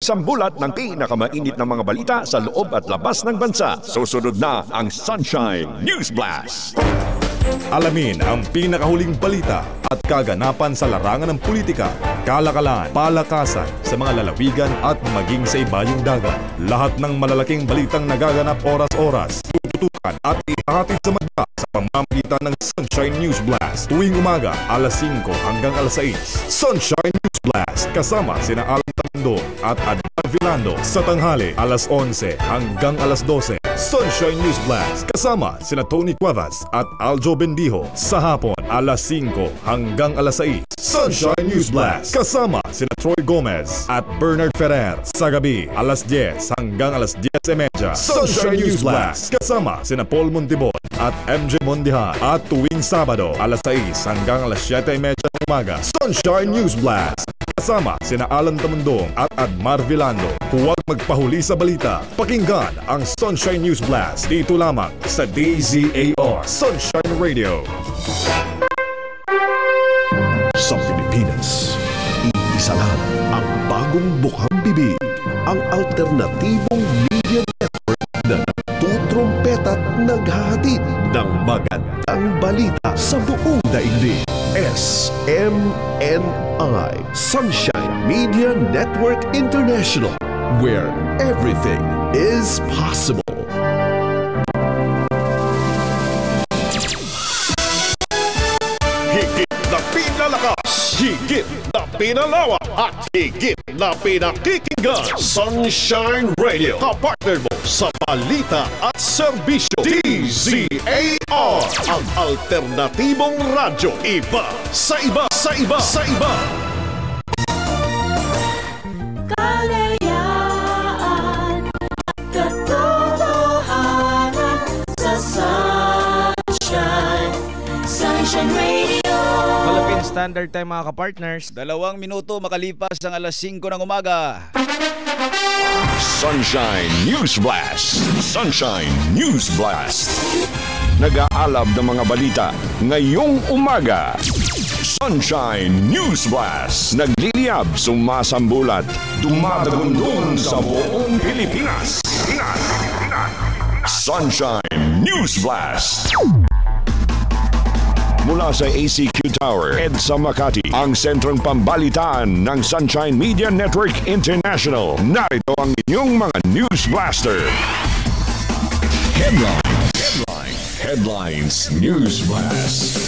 Sumasambulat ng pinakamainit na mga balita sa loob at labas ng bansa. Susunod na ang Sunshine News Blast. Alamin ang pinakahuling balita at kaganapan sa larangan ng politika, kalakalan, palakasan sa mga lalawigan at maging sa ibayong dagat. Lahat ng malalaking balitang nagaganap oras-oras, tututukan at ihahatid sa madla sa pamamagitan ng Sunshine News Blast. Tuwing umaga, alas 5 hanggang alas 6. Sunshine News Blast kasama sina Alan Tamundo at Adman Vilando. Sa tanghali, alas 11 hanggang alas 12. Sunshine News Blast kasama sina Tony Cuevas at Aljo Bendijo. Sa hapon, alas 5 hanggang alas 6. Sunshine News Blast kasama sina Troy Gomez at Bernard Ferrer. Sa gabi, alas 10 hanggang alas 10:30. Sunshine News Blast kasama sina Paul Montibon at MJ Mondihan. At tuwing Sabado, alas 6 hanggang alas 7:30 ng umaga. Sunshine News Blast kasama sina Alan Tamundong at Admar Vilando. Huwag magpahuli sa balita. Pakinggan ang Sunshine News Blast dito lamang sa DZAR Sunshine Radio. Sa Pilipinas, iisa lang ang bagong bukang bibig, ang alternatibong media network na nagtutrumpet at naghahatid ng magandang balita sa buong daigdig. SMNI, Sunshine Media Network International, where everything is possible. Higit na pinalakas, higit na pinalawak, at higit na pinakikinggan. Sunshine Radio, kapartner mo sa balita at serbisyo. DZAR, ang alternatibong radyo. Iba sa iba, sa iba, sa iba. Kalayaan, katotohanan sa Sunshine, Sunshine Radio. Philippine Standard Time mga kapartners. 2 minuto makalipas ang alas 5 ng umaga. Sunshine News Blast. Sunshine News Blast. Nag-aalab ng mga balita ngayong umaga. Sunshine News Blast. Nagliliyab, sumasambulat, dumadagundong sa buong Pilipinas. Sunshine News Blast. Mula sa ACQ Tower, EDSA Makati, ang sentrong pambalitaan ng Sunshine Media Network International. Narito ang inyong mga News Blaster. Headlines News Blast.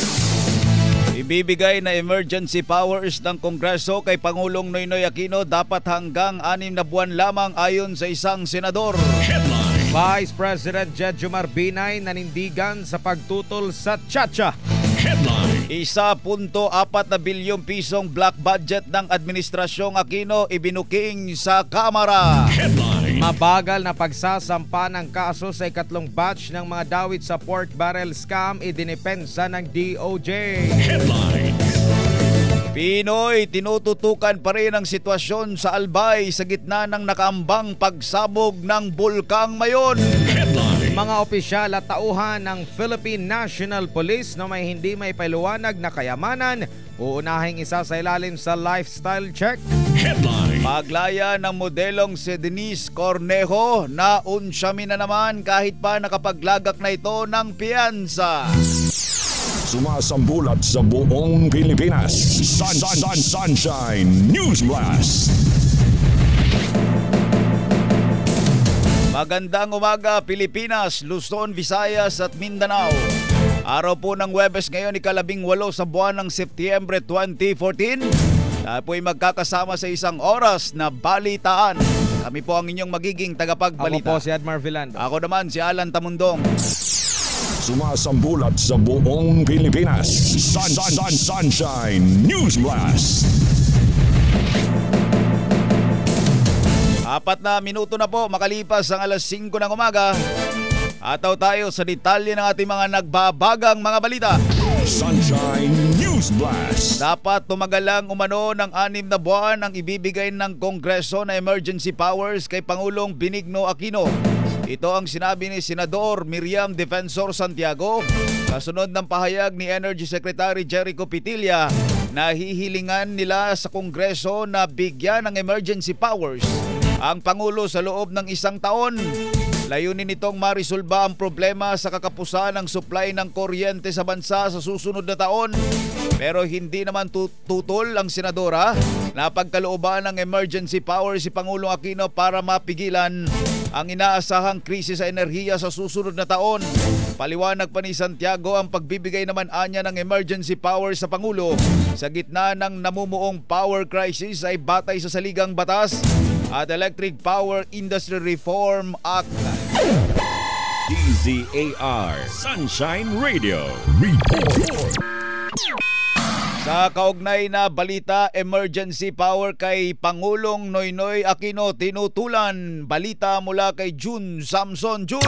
Ibibigay na emergency powers ng Kongreso kay Pangulong Noynoy Aquino dapat hanggang 6 na buwan lamang ayon sa isang senador. Vice President Jejomar Binay nanindigan sa pagtutol sa Chacha. 1.4 na bilyong pisong black budget ng Administrasyong Aquino ibinuking sa Kamara. Mabagal na pagsasampa ng kaso sa ikatlong batch ng mga dawit sa pork barrel scam idinipensa ng DOJ. Pinoy, tinututukan pa rin ang sitwasyon sa Albay sa gitna ng nakaambang pagsabog ng Bulkang Mayon. Mga opisyal at tauhan ng Philippine National Police na may hindi may paliwanag na kayamanan, uunahing isa sa ilalim sa lifestyle check. Paglaya ng modelong si Denise Cornejo na unsyami na naman kahit pa nakapaglagak na ito ng piyansa. Sumasambulat sa buong Pilipinas. Sunshine News Blast. Magandang umaga Pilipinas, Luzon, Visayas at Mindanao. Araw po ng Huwebes ngayon, ika-18 sa buwan ng Setyembre 2014. Tayo po'y magkakasama sa isang oras na balitaan. Kami po ang inyong magiging tagapagbalita. Ako po si Admar Vilando. Ako naman si Alan Tamundong. Sumasambulat sa buong Pilipinas. Sunshine News Blast. 4 na minuto na po makalipas ang alas 5 ng umaga. Ataw tayo sa detalye ng ating mga nagbabagang mga balita. Sunshine News Blast. Dapat tumagalang umano ng 6 na buwan ang ibibigay ng Kongreso na emergency powers kay Pangulong Benigno Aquino. Ito ang sinabi ni Senador Miriam Defensor Santiago kasunod ng pahayag ni Energy Secretary Jericho Pitilla na hihilingan nila sa Kongreso na bigyan ng emergency powers ang Pangulo sa loob ng isang taon. Layunin nitong marisolba ang problema sa kakapusan ng supply ng kuryente sa bansa sa susunod na taon. Pero hindi naman tutol ang senadora na pagkalooban ng emergency power si Pangulong Aquino para mapigilan ang inaasahang krisis sa enerhiya sa susunod na taon. Paliwanag pa ni Santiago, ang pagbibigay naman anya ng emergency power sa Pangulo sa gitna ng namumuong power crisis ay batay sa saligang batas at Electric Power Industry Reform Act. DZAR Sunshine Radio Report. Sa kaugnay na balita, emergency power kay Pangulong Noynoy Aquino tinutulan. Balita mula kay June Samson. June!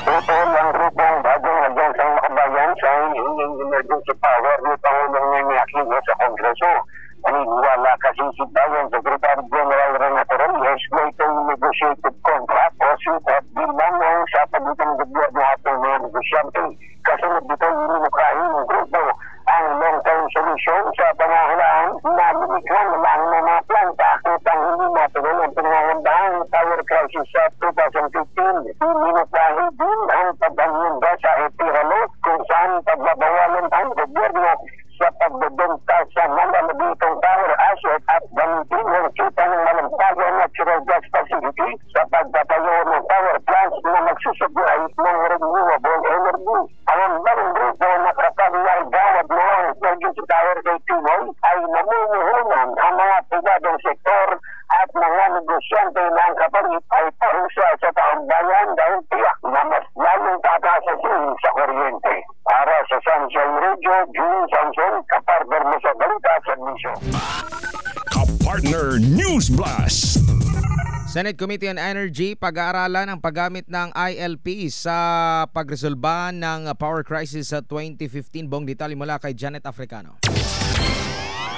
Totoo lang grupong bagong Agencang Makabayan sa hinging emergency power ni Pangulong Noynoy Aquino sa Kongreso. Naniniwala kasi si Bayan Secretary General Renato Reyes na itong negotiated contract o sukat bilang sa pagitan ng gobyerno at ng mga negosyante. Kasunod dito inunukahin ng grupo ang long-term solution sa pangangailangan na lumikhan lang ng mga planta upang hindi matuloy ang pinangandaang power crisis sa 2015. Inunukahin din ang pagdanyanda sa epiralo kung saan pagbabawalan ang gobyerno sa pagbebenta sa malalabitong power asset at gamitin ng kita ng malampagong natural gas facility sa pagtatayo ng power plants na magsusupply ng renewable energy. Ang bagong grupo na kapag-ilang gawad ng emergency power kay Pinoy ay namumuhunan ang mga pribadong sektor at mga negosyante na ang kapalit ay parusa sa taong bayan dahil tiyak na mas lalong tatasasin sa kuryente. Para sa Sunshine Radio, June Samson, kapartner mo sa balita at servisyo. Kapartner News Blast. Senate Committee on Energy pag-aaralan ang paggamit ng ILP sa pagresolba ng power crisis sa 2015. Buong detalye mula kay Janet Africano.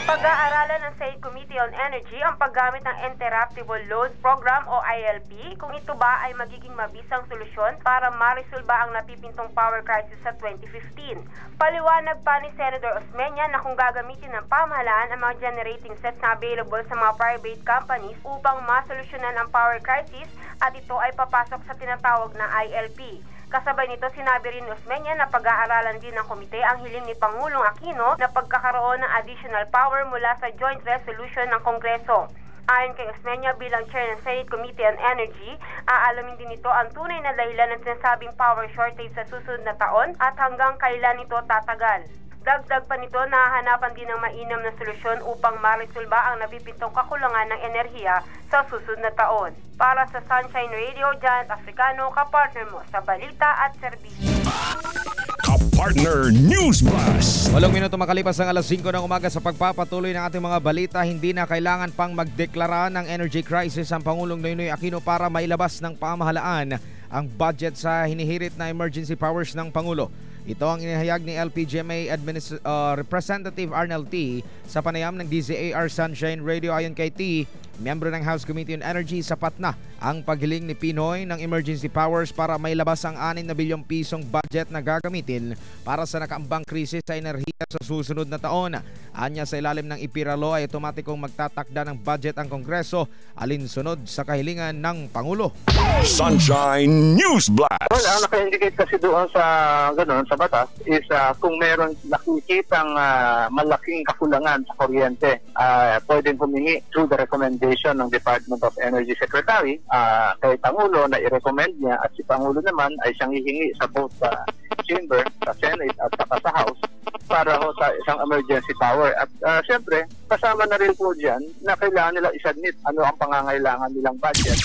Pag-aaralan ng Senate Committee on Energy ang paggamit ng Interruptible Load Program o ILP kung ito ba ay magiging mabisang solusyon para marisolba ang napipintong power crisis sa 2015. Paliwanag pa ni Senator Osmeña na kung gagamitin ng pamahalaan ang mga generating sets na available sa mga private companies upang masolusyonan ang power crisis at ito ay papasok sa tinatawag na ILP. Kasabay nito, sinabi rin ni Osmeña na pag-aaralan din ng komite ang hiling ni Pangulong Aquino na pagkakaroon ng additional power mula sa joint resolution ng Kongreso. Ayon kay Osmeña bilang chair ng Senate Committee on Energy, aalamin din ito ang tunay na dahilan ng sinasabing power shortage sa susunod na taon at hanggang kailan ito tatagal. Dagdag pa nito, nahahanapan din ng mainam na solusyon upang marisolba ang napipintong kakulangan ng enerhiya sa susunod na taon. Para sa Sunshine Radio, Janet Africano, kapartner mo sa balita at serbisyo. Kapartner News Blast. 8 minuto makalipas ang alas 5 ng umaga. Sa pagpapatuloy ng ating mga balita, hindi na kailangan pang magdeklara ng energy crisis ang Pangulong Noynoy Aquino para mailabas ng pamahalaan ang budget sa hinihirit na emergency powers ng Pangulo. Ito ang inihayag ni LPGMA Representative Arnel T sa panayam ng DZAR Sunshine Radio. Ayon kay T, miyembro ng House Committee on Energy, sapat na ang paghiling ni Pinoy ng emergency powers para mailabas ang 6 na bilyong pisong budget na gagamitin para sa nakaambang krisis sa enerhiya sa susunod na taon. Anya, sa ilalim ng IPIRA Law ay otomatikong magtatakda ng budget ang Kongreso alinsunod sa kahilingan ng Pangulo. Sunshine News Blast. Well, ang naka-indicate kasi doon sa sa batas is kung meron nakikitang malaking kakulangan sa kuryente, pwedeng humingi through the recommendation ng Department of Energy Secretary kay Pangulo na i-recommend niya, at si Pangulo naman ay siyang hihingi sa both chamber, sa Senate at sa House para sa isang emergency power. At siyempre, kasama na rin po dyan na kailangan nila isubmit ano ang pangangailangan nilang budget.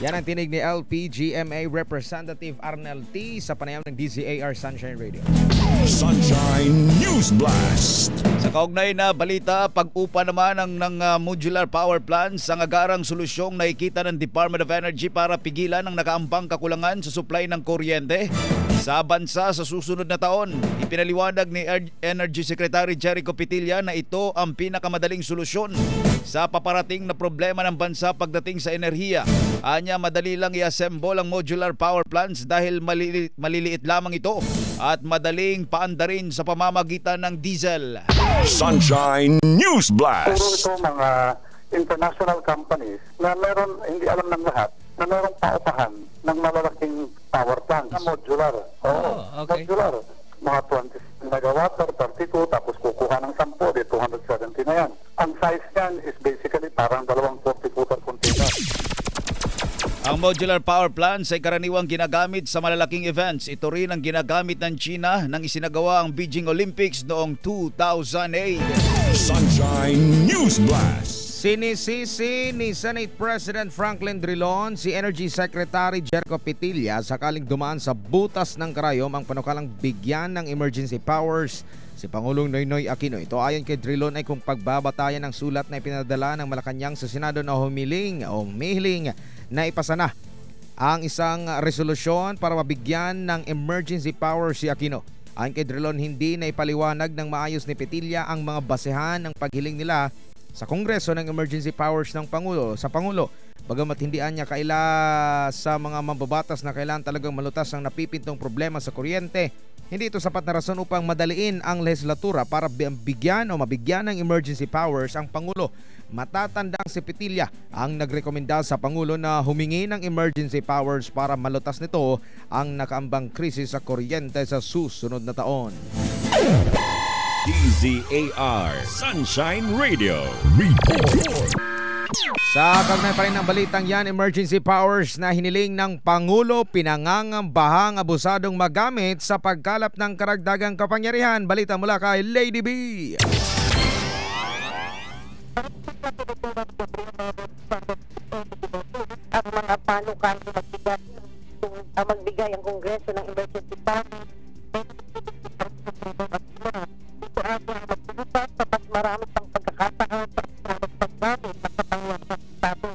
Yan ang tinig ni LPGMA Representative Arnel T sa panayam ng DZAR Sunshine Radio. Sunshine News Blast. Sa kaugnay na balita, pag-upa naman ng modular power plants ang agarang solusyong nakikita ng Department of Energy para pigilan ang nakaambang kakulangan sa supply ng kuryente sa bansa sa susunod na taon. Ipinaliwanag ni Energy Secretary Jericho Pitilla na ito ang pinakamadaling solusyon sa paparating na problema ng bansa pagdating sa enerhiya. Anya, madali lang i-assemble ang modular power plants dahil maliliit lamang ito at madaling paandarin sa pamamagitan ng diesel. Sunshine News Puro Blast. ito mga international companies na meron, hindi alam ng lahat, na merong paupahan ng malalaking power plants na modular. Okay. Modular. Mga 20 megawatt or 32, tapos kukuha ng 10, di 270 na yan. Ang size niyan is basically parang 2 40-footer container. Ang modular power plants ay karaniwang ginagamit sa malalaking events. Ito rin ang ginagamit ng China nang isinagawa ang Beijing Olympics noong 2008. Sunshine News Blast. Sinisisi ni Senate President Franklin Drilon si Energy Secretary Jericho Petilla sakaling dumaan sa butas ng karayom ang panukalang bigyan ng emergency powers si Pangulong Noynoy Aquino. Ito ayon kay Drilon ay kung pagbabatayan ng sulat na ipinadala ng Malacanang sa Senado na humiling na ipasa na ang isang resolusyon para mabigyan ng emergency powers si Aquino. Ayon kay Drilon, hindi na ipaliwanag ng maayos ni Petilla ang mga basehan ng paghiling nila sa Kongreso ng emergency powers ng Pangulo sa Pangulo. Bagamat hindi niya kaila sa mga mambabatas na kailangan talagang malutas ang napipintong problema sa kuryente, hindi ito sapat na rason upang madaliin ang legislatura para bigyan o mabigyan ng emergency powers ang Pangulo. Matatandang si Petilla ang nagrekomenda sa Pangulo na humingi ng emergency powers para malutas nito ang nakaambang krisis sa kuryente sa susunod na taon. DZAR Sunshine Radio Report. Sa kagnay pa rin ng balitang yan, emergency powers na hiniling ng Pangulo pinangangambahang abusadong magamit sa pagkalap ng karagdagang kapangyarihan. Balita mula kay Lady B. Ang mga panukan magbigay ang Kongreso ng emergency powers sa mas marami pang pagkakataon sa paggamit ng kapangyarihan ng Estado.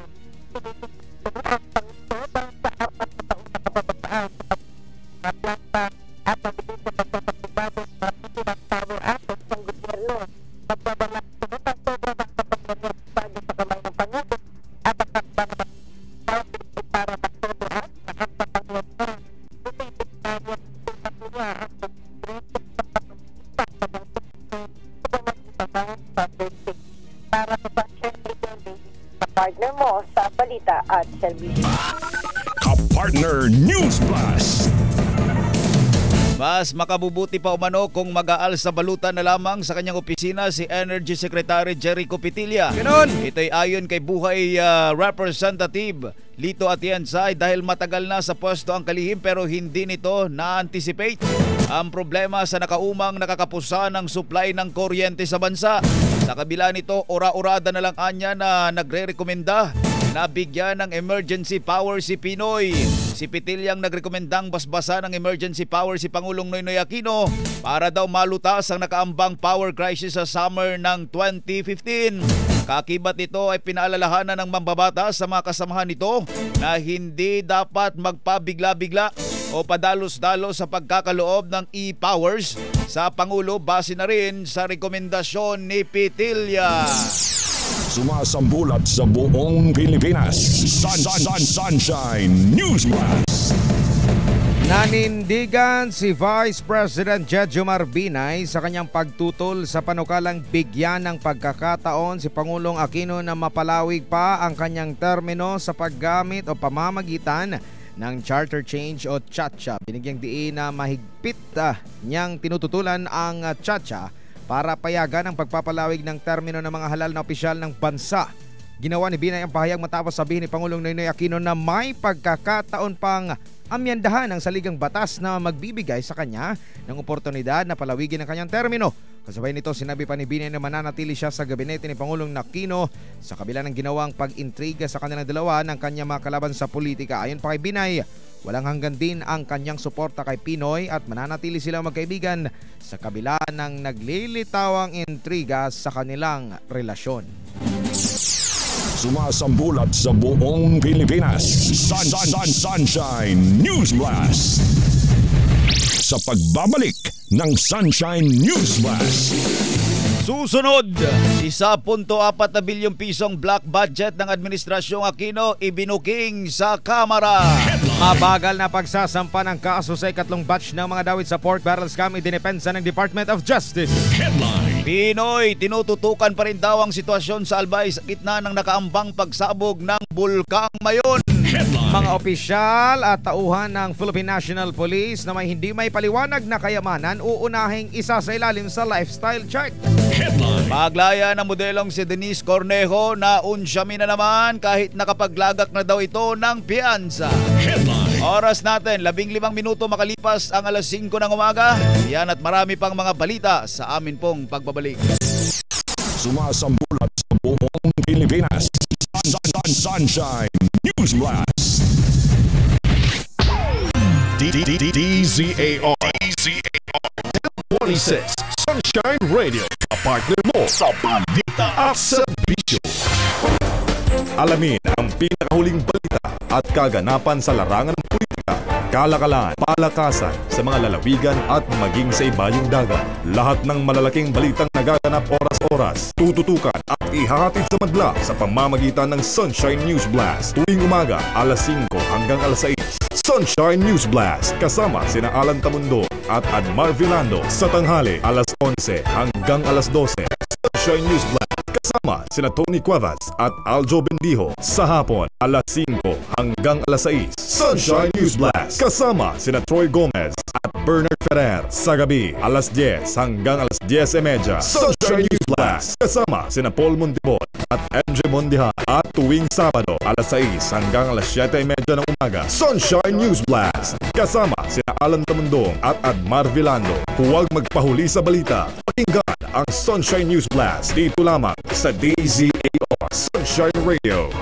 Ang pangsobang sa apat na taon na kababataan sa planta at mabilis sa pagpapagbago sa mga power assets ng gobyerno. Magbabalak ang sobra ng kapangyarihan ng Estado sa kamay ng Pangulo at ang takbang ng Estado para magsobrahan sa kapangyarihan. Ito ay pinagayang niya ang para sa partner mo sa balita at serbisyo. Ka-partner News Blast. Mas makabubuti pa umano kung mag-aal sa balutan na lamang sa kanyang opisina si Energy Secretary Jericho Petilla. Ganon. Ito'y ayon kay buhay Representative Lito Atienza dahil matagal na sa pwesto ang kalihim pero hindi nito na-anticipate ang problema sa nakaumang nakakapusa ng supply ng kuryente sa bansa. Sa kabila nito, ora-orada na lang anya na nagre-rekomenda na bigyan ng emergency power si Pinoy. Si Petilla ang nagrekomendang basbasa ng emergency power si Pangulong Noynoy Aquino para daw malutas ang nakaambang power crisis sa summer ng 2015. Kakibat nito ay pinaalalahanan ng mambabatas sa mga kasamahan nito na hindi dapat magpabigla-bigla o padalos-dalos sa pagkakaloob ng e-powers sa Pangulo base na rin sa rekomendasyon ni Petilla. Sumasambulat sa buong Pilipinas. Sunshine News Blast. Nanindigan si Vice President Jejomar Binay sa kanyang pagtutol sa panukalang bigyan ng pagkakataon si Pangulong Aquino na mapalawig pa ang kanyang termino sa paggamit o pamamagitan ng charter change o CHATCHA. Binigyang diin na mahigpit niyang tinututulan ang CHATCHA para payagan ang pagpapalawig ng termino ng mga halal na opisyal ng bansa. Ginawa ni Binay ang pahayag matapos sabihin ni Pangulong Noynoy Aquino na may pagkakataon pang amyandahan ang saligang batas na magbibigay sa kanya ng oportunidad na palawigin ang kanyang termino. Kasabay nito, sinabi pa ni Binay na mananatili siya sa gabinete ni Pangulong Aquino sa kabila ng ginawang pag-intriga sa kanilang dalawa ng kanyang mga kalaban sa politika. Ayon pa kay Binay, walang hanggan din ang kanyang suporta kay Pinoy at mananatili silang magkaibigan sa kabila ng naglilitawang intriga sa kanilang relasyon. Sumasambulat sa buong Pilipinas. Sunshine News Blast. Sa pagbabalik ng Sunshine News Blast. Susunod, 1.4 na bilyong pisong black budget ng Administrasyong Aquino ibinuking sa Kamara. Mabagal na pagsasampa ng kaso sa ikatlong batch ng mga dawit sa pork barrel scam idinepensa ng Department of Justice. Pinoy, tinututukan pa rin daw ang sitwasyon sa Albay sa gitna ng nakaambang pagsabog ng Bulkang Mayon. Mga opisyal at tauhan ng Philippine National Police na hindi may paliwanag na kayamanan uunahing isa sa ilalim sa lifestyle chart. Paglaya ng modelong si Denise Cornejo na unsyami na naman kahit nakapaglagak na daw ito ng piyansa. Oras natin, 15 minuto makalipas ang alas 5 ng umaga. Yan at marami pang mga balita sa amin pong pagbabalik. Sumasambulat sa buong Pilipinas. Sunshine News Blast. DZAR 26 Sunshine Radio, kapartner mo sa balita at serbisyo. Alamin ang pinakahuling balita at kaganapan sa larangan ng politika, kalakalan, palakasan sa mga lalawigan at maging sa ibayong dagat. Lahat ng malalaking balitang nagaganap oras-oras, tututukan at ihahatid sa madla sa pamamagitan ng Sunshine News Blast. Tuwing umaga, alas 5 hanggang alas 6. Sunshine News Blast kasama sina Alan Tamundo at Admar Vilando. Sa tanghali, alas 11 hanggang alas 12. Sunshine News Blast kasama sina Tony Cuevas at Aljo Bendijo. Sa hapon, alas 5 hanggang alas 6. Sunshine News Blast kasama sina Troy Gomez at Bernard Ferrer. Sa gabi, alas 10 hanggang alas 10:30. Sunshine News Blast kasama sina Paul Montibon at MJ Mondihan. At tuwing Sabado, alas 6 hanggang alas 7:30 ng umaga. Sunshine News Blast kasama sina Alan Tamundong at Admar Vilando. Huwag magpahuli sa balita. Pakinggan ang Sunshine News Blast dito lamang sa DZAR Sunshine Radio.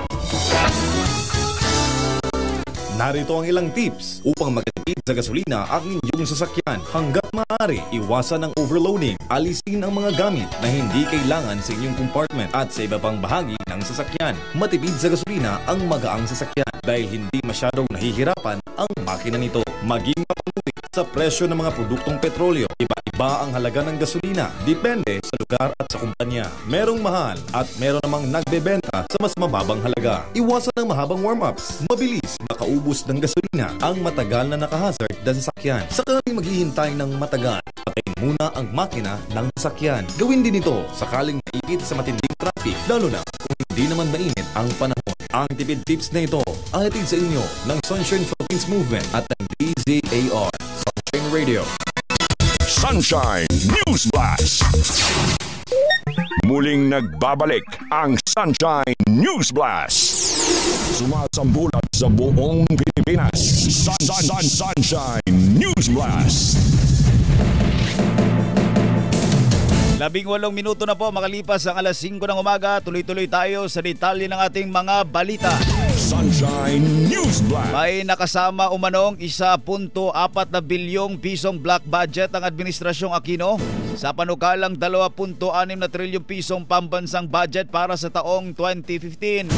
Narito ang ilang tips upang magtipid sa gasolina ang inyong sasakyan. Hanggat maaari, iwasan ang overloading. Alisin ang mga gamit na hindi kailangan sa inyong compartment at sa iba pang bahagi ng sasakyan. Matipid sa gasolina ang magaang sasakyan dahil hindi masyadong nahihirapan ang makina nito. Maging mapanuri sa presyo ng mga produktong petrolyo. Iba-iba ang halaga ng gasolina. Depende sa lugar at sa kumpanya. Merong mahal at meron namang nagbebenta sa mas mababang halaga. Iwasan ang mahabang warm-ups. Mabilis makaubos ng gasolina ang matagal na nakahazard na sasakyan. Sakaling maghihintay ng matagal, patayin muna ang makina ng sasakyan. Gawin din ito sakaling naipit sa matinding traffic, lalo na kung hindi naman mainit ang panahon. Ang tipid tips na ito ay hatid sa inyo ng Sunshine Philippines Movement at ng DZAR Sunshine Radio. Sunshine News Blast. Muling nagbabalik ang Sunshine News Blast. Sumasambulat sa buong Pilipinas. Sunshine News Blast. 18 minuto na po makalipas ang alas 5 ng umaga. Tuloy-tuloy tayo sa detalye ng ating mga balita. Sunshine News Blast. May nakasama umanong 1.4 na bilyong pisong black budget ang Administrasyong Aquino sa panukalang 2.6 na trilyong pisong pambansang budget para sa taong 2015.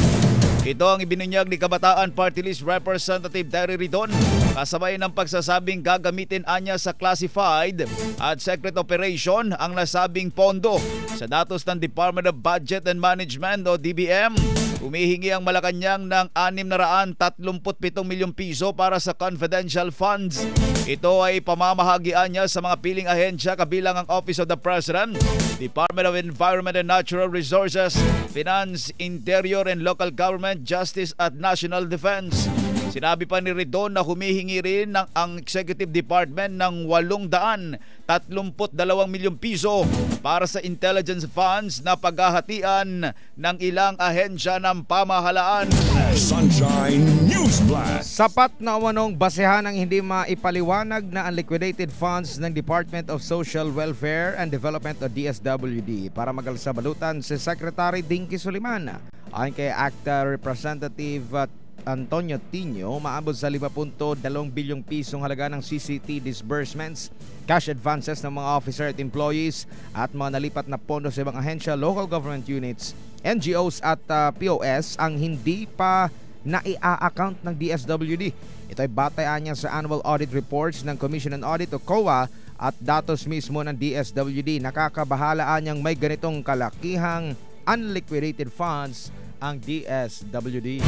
Ito ang ibinunyag ni Kabataan Party List Representative Terry Ridon kasabay ng pagsasabing gagamitin anya sa classified at secret operation ang nasabing pondo. Sa datos ng Department of Budget and Management o DBM, humihingi ang Malacanang ng 637 milyong piso para sa confidential funds. Ito ay pamamahagian niya sa mga piling ahensya kabilang ang Office of the President, Department of Environment and Natural Resources, Finance, Interior and Local Government, Justice at National Defense. Sinabi pa ni Ridon na humihingi rin ang Executive Department ng 832 milyong piso para sa intelligence funds na paghahatian ng ilang ahensya ng pamahalaan. Sunshine News Blast. Sapat na umanong basehan ang hindi maipaliwanag na unliquidated funds ng Department of Social Welfare and Development o DSWD para magalsabalutan si Secretary Dinky Soliman. Ayon kay ACTA Representative Antonio Tino, maabot sa 5.2 bilyong pisong halaga ng CCT disbursements, cash advances ng mga officer at employees at mga nalipat na pondo sa ibang ahensya, local government units, NGOs at POS ang hindi pa naia-account ng DSWD. Ito ay batayan niya sa annual audit reports ng Commission on Audit o COA at datos mismo ng DSWD. Nakakabahalaan niyang may ganitong kalakihang unliquidated funds ang DSWD.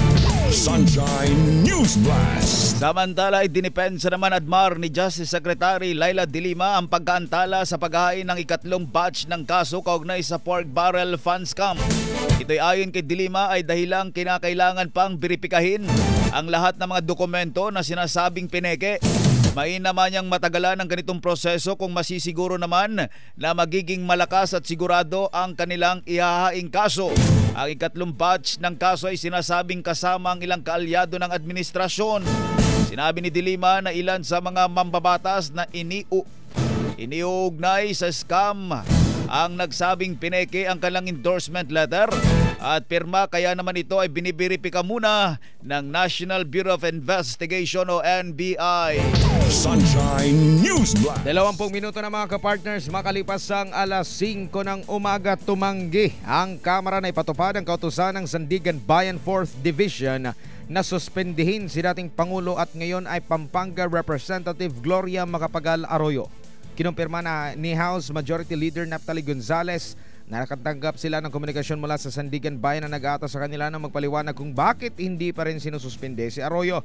Sunshine News Blast. Samantala, idinipensa naman Admar ni Justice Secretary Laila De Lima ang pagkaantala sa paghahain ng ikatlong batch ng kaso kaugnay sa pork barrel fund scam. Ito'y ayon kay De Lima ay dahilang kinakailangan pang beripikahin ang lahat ng mga dokumento na sinasabing pineke. Main naman niyang matagalan ang ganitong proseso kung masisiguro naman na magiging malakas at sigurado ang kanilang ihahaing kaso. Ang ikatlong batch ng kaso ay sinasabing kasama ang ilang kaalyado ng administrasyon. Sinabi ni De Lima na ilan sa mga mambabatas na iniuugnay sa scam ang nagsabing pineke ang kanilang endorsement letter at pirma, kaya naman ito ay binibiripika muna ng National Bureau of Investigation o NBI. Sunshine News Blast. 20 minuto na mga kapartners, makalipas ang alas 5 ng umaga, tumanggi ang Kamara na ipatupad ang kautusan ng Sandigan Bayan 4th Division na suspendihin si dating Pangulo at ngayon ay Pampanga Representative Gloria Macapagal Arroyo. Kinumpirma na ni House Majority Leader Naphtali Gonzales na nakatanggap sila ng komunikasyon mula sa Sandigan Bayan na nag-aatas sa kanila na magpaliwanag kung bakit hindi pa rin sinususpende si Arroyo.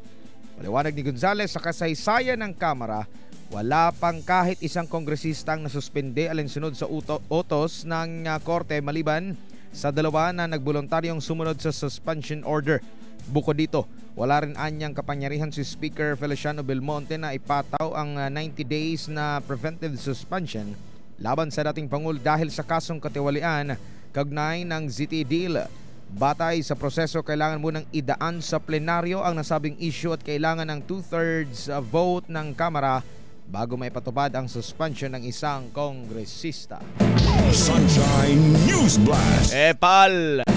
Paliwanag ni Gonzales, sa kasaysayan ng Kamara, wala pang kahit isang kongresista ang nasuspende alinsunod sa utos ng Korte maliban sa dalawa na nagboluntaryong sumunod sa suspension order. Bukod dito, wala rin anyang kapangyarihan si Speaker Feliciano Belmonte na ipataw ang 90 days na preventive suspension laban sa dating Pangulo dahil sa kasong katiwalian kaugnay ng ZT deal. Batay sa proseso, kailangan munang idaan sa plenaryo ang nasabing issue at kailangan ng 2/3 vote ng Kamara bago may patupad ang suspension ng isang kongresista. Sunshine News Blast. Pal!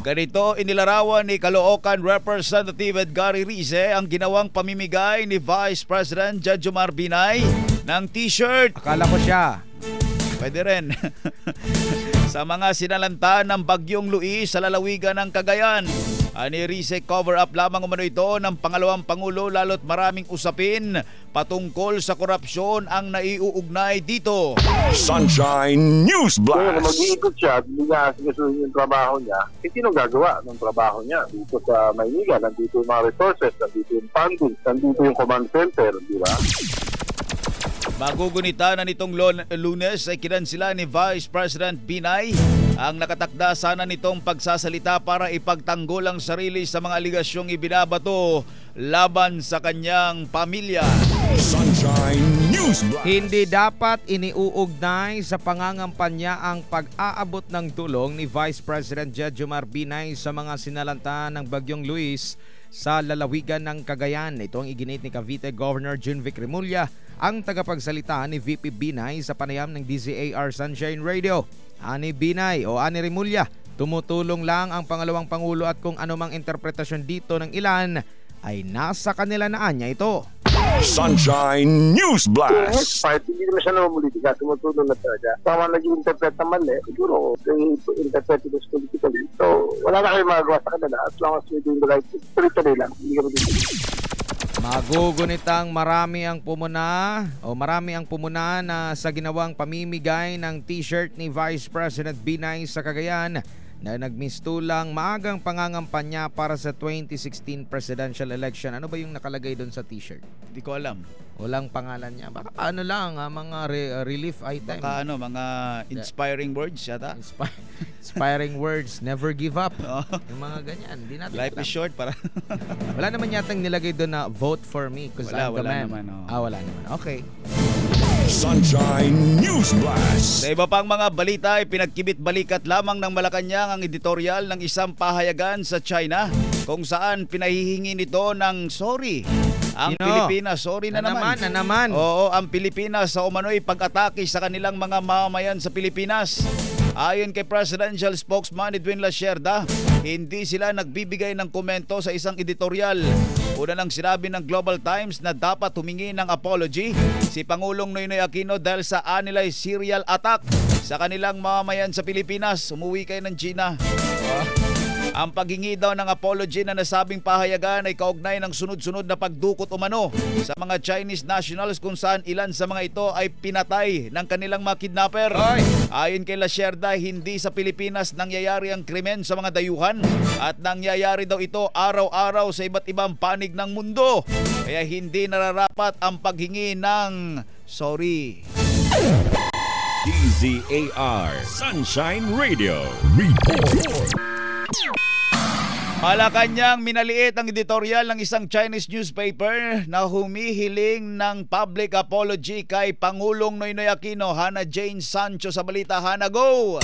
Ganito inilarawan ni Caloocan Representative Edgary Rize ang ginawang pamimigay ni Vice President Jejomar Binay ng t-shirt. Akala ko siya. Pwede rin. Sa mga sinalanta ng Bagyong Luis sa lalawigan ng Cagayan. Ani Rize, cover up lamang umano ito ng pangalawang Pangulo lalo't maraming usapin patungkol sa korupsyon ang naiuugnay dito. Sunshine News Kung Blast. mag-iikot siya at hindi niya sinusunod yung trabaho niya, sino gagawa ng trabaho niya? Dito sa Maynila, nandito yung mga resources, nandito yung funding, nandito yung command center, di ba? Magugunita na nitong Lunes ay kinansila ni Vice President Binay ang nakatakda sana nitong pagsasalita para ipagtanggol ang sarili sa mga aligasyong ibinabato laban sa kanyang pamilya. Sunshine News Blast. Hindi dapat iniuugnay sa pangangampanya ang pag-aabot ng tulong ni Vice President Jejomar Binay sa mga sinalanta ng Bagyong Luis sa lalawigan ng Cagayan. Ito ang iginit ni Cavite Governor Junvic Remulla, ang tagapagsalita ni VP Binay sa panayam ng DZAR Sunshine Radio. Ani Binay o Ani Remulla, tumutulong lang ang pangalawang Pangulo at kung anumang interpretasyon dito ng ilan ay nasa kanila na anya ito. Sunshine News Yung Blast. next part, hindi naman siya naman politika, tumutulong na talaga. Tama nag-interpret naman siguro, interpret it as politically. So, wala na kayo magagawa sa kanila as long as you're doing the right thing. Tuloy-tuloy lang, hindi ka Magugunitang marami ang pumuna na sa ginawang pamimigay ng t-shirt ni Vice President Binay sa Cagayan na nagmistulang maagang pangangampanya para sa 2016 presidential election. Ano ba yung nakalagay doon sa t-shirt? Hindi ko alam. Walang pangalan niya. Baka ano lang, mga relief item. Baka mga inspiring words yata. Inspiring words, never give up. Yung mga ganyan. Di natin Life alam. is short para. Wala naman yatang nilagay doon na vote for me because I'm the man. Naman, wala naman. Okay. Sunshine News Blast. Sa iba pang mga balita ay pinagkibit-balikat lamang ng Malacanang ang editorial ng isang pahayagan sa China kung saan pinahihingi nito ng sorry. Ang Pilipinas, sorry na naman. Oo, ang Pilipinas sa umano'y pag-atake sa kanilang mga mamamayan sa Pilipinas. Ayon kay Presidential Spokesman Edwin Lasierda, hindi sila nagbibigay ng komento sa isang editorial. Una nang sinabi ng Global Times na dapat humingi ng apology si Pangulong Noynoy Aquino dahil sa anilay serial attack sa kanilang mamamayan sa Pilipinas. Umuwi kayo ng China. Ang paghingi daw ng apology na nasabing pahayagan ay kaugnay ng sunod-sunod na pagdukot umano sa mga Chinese nationals kung saan ilan sa mga ito ay pinatay ng kanilang mga kidnapper. Ayon kay Lacerda, hindi sa Pilipinas nangyayari ang krimen sa mga dayuhan at nangyayari daw ito araw-araw sa iba't ibang panig ng mundo. Kaya hindi nararapat ang paghingi ng sorry. DZAR Sunshine Radio Report. Malacanang minaliit ang editorial ng isang Chinese newspaper na humihiling ng public apology kay Pangulong Noynoy Aquino. Hannah Jane Sancho sa balita. Hannah, go!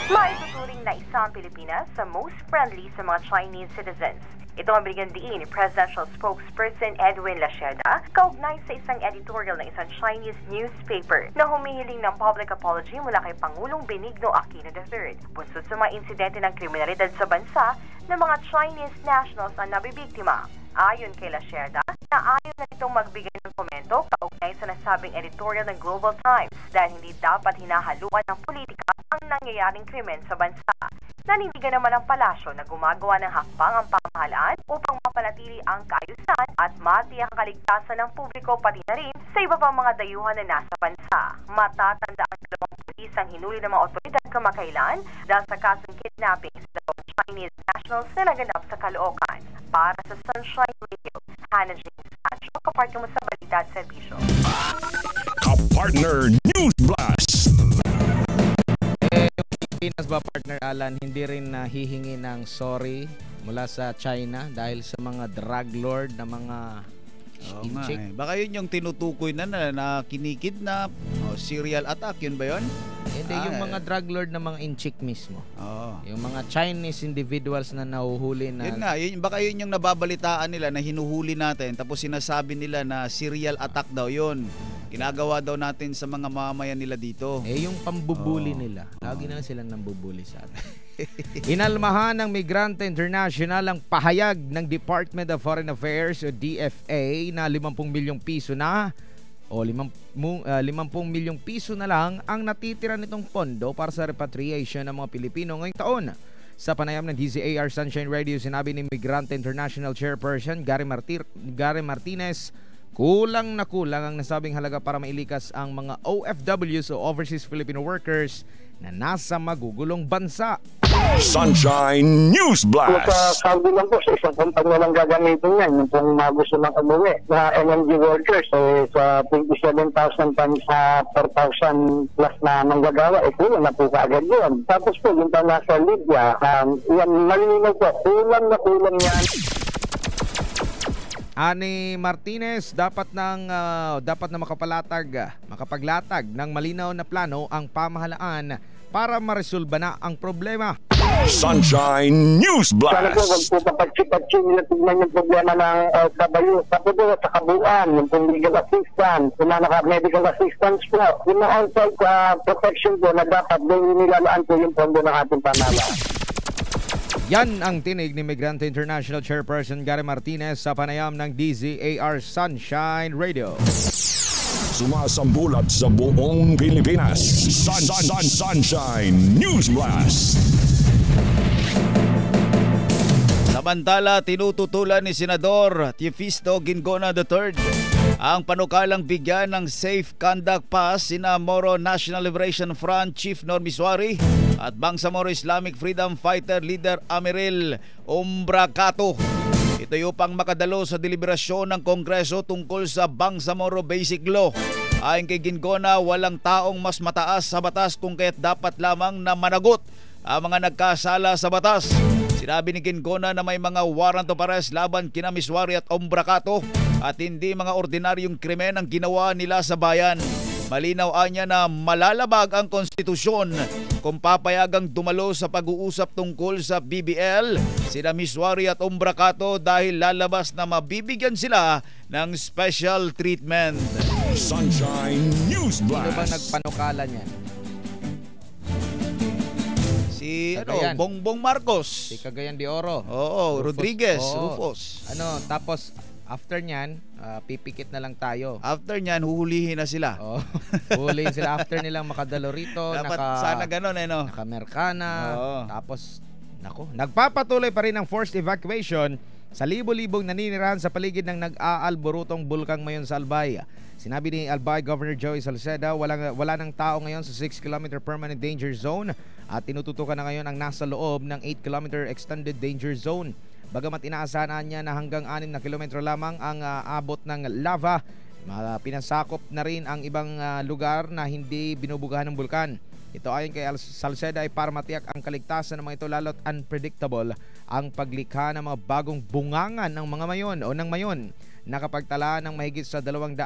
Maituturing na isa ang Pilipinas sa most friendly sa mga Chinese citizens. Ito ang binigyang diin ni Presidential Spokesperson Edwin Lacerda kaugnay sa isang editorial ng isang Chinese newspaper na humihiling ng public apology mula kay Pangulong Benigno Aquino III bunsod sa mga insidente ng kriminalidad sa bansa ng mga Chinese nationals ang nabibiktima. Ayon kay Lacerda, na ayaw na itong magbigay ng komento kaugnay sa nasabing editorial ng Global Times dahil hindi dapat hinahaluan ng politika ang nangyayaring krimen sa bansa. Nanindigan naman ang palasyo na gumagawa ng hakbang ang pamahalaan upang mapanatili ang kaayusan at matiyak ang kaligtasan ng publiko pati na rin sa iba pang mga dayuhan na nasa bansa. Matatanda ang 2 pulis ang hinuli ng mga otoridad kamakailan dahil sa kasong kidnapping sa 2 Chinese nationals na naganap sa Caloocan. Para sa Sunshine Radio, Hannah Jane Sancho, kapartner mo sa balita at serbisyo. Kapartner News Blast. Pilipinas ba, partner Alan, hindi rin hihingi ng sorry mula sa China dahil sa mga drug lord na mga inchik? Baka yun yung tinutukoy na kinikidnap, serial attack, yun ba yun? Hindi, yung mga drug lord na mga inchik mismo. Yung mga Chinese individuals na nahuhuli na... Yun nga, baka yun yung nababalitaan nila na hinuhuli natin tapos sinasabi nila na serial attack daw yun. Ginagawa daw natin sa mga mamamayan nila dito. Yung pambubuli nila. Lagi na silang nambubuli sa atin. Inalmahan ng Migrante International ang pahayag ng Department of Foreign Affairs o DFA na 50 milyong piso na o 50 milyong piso na lang ang natitira nitong pondo para sa repatriation ng mga Pilipino ngayong taon. Sa panayam ng DZAR Sunshine Radio, sinabi ni Migrante International Chairperson Gary Martinez, kulang na kulang ang nasabing halaga para mailikas ang mga OFWs o Overseas Filipino Workers na nasa magugulong bansa. Sunshine News Blast. Sabi lang po sa isang kumpanya lang gagamitin yan, yung pong gusto ng umuwi na LNG workers sa 27,000 tons sa 4,000 plus na manggagawa, kulang na po kaagad yun. Tapos po yung nasa Libya, yan malinaw po, kulang na kulang yan. Ani Martinez, dapat na makapaglatag ng malinaw na plano ang pamahalaan para maresolba na ang problema. Sunshine News Sana po, Blast. wag po papagsipatsing nila tignan yung problema ng kabayo. Tapos po, sa kabuuan, yung legal assistance, yung medical assistance po, yung mga on-site protection po na dapat doon nilalaan po yung pondo ng ating pamahalaan. Yan ang tinig ni Migrante International Chairperson Gary Martinez sa panayam ng DZAR Sunshine Radio. Sumasambulat sa buong Pilipinas. Sunshine News Blast. Samantala, tinututulan ni Senador Teofisto Ginggona III ang panukalang bigyan ng Safe Conduct Pass sina Moro National Liberation Front Chief Norm Isuari at Bangsamoro Islamic Freedom Fighter Leader Amiril Umbracato. Ito yung pang makadalo sa deliberasyon ng Kongreso tungkol sa Bangsamoro Basic Law. Ayon kay Ginggona, walang taong mas mataas sa batas kung kaya't dapat lamang na managot ang mga nagkasala sa batas. Sinabi ni Ginggona na may mga warrant of arrest laban kina Miswari at Umbracato at hindi mga ordinaryong krimen ang ginawa nila sa bayan. Malinaw anya na malalabag ang konstitusyon kung papayagang dumalo sa pag-uusap tungkol sa BBL sina Miswari at Umbracato dahil lalabas na mabibigyan sila ng special treatment. Sunshine News Sino ba Blast. nagpanukala niyan? Si Cagayan. Bongbong Marcos. Si Cagayan de Oro. Oo, Rufus. Rodriguez, Oo. Rufus. Tapos after niyan, pipikit na lang tayo. After niyan, huhulihin na sila. Huhulihin sila after nilang makadalo rito. Dapat sana ganun Naka-Americana. Oo. Tapos Nagpapatuloy pa rin ang forced evacuation sa libo-libong naninirahan sa paligid ng nag-aalborotong bulkang Mayon sa Albay. Sinabi ni Albay Governor Joey Salceda, wala ng tao ngayon sa 6-kilometer permanent danger zone at tinututukan na ngayon ang nasa loob ng 8-kilometer extended danger zone. Bagamat inaasahan niya na hanggang 6 na kilometro lamang ang abot ng lava, pinasakop na rin ang ibang lugar na hindi binubugahan ng bulkan. Ito ayon kay Salceda ay para matiyak ang kaligtasan ng mga ito, lalo't unpredictable ang paglikha ng mga bagong bungangan ng mga mayon o ng mayon. Nakapagtala ng mahigit sa 245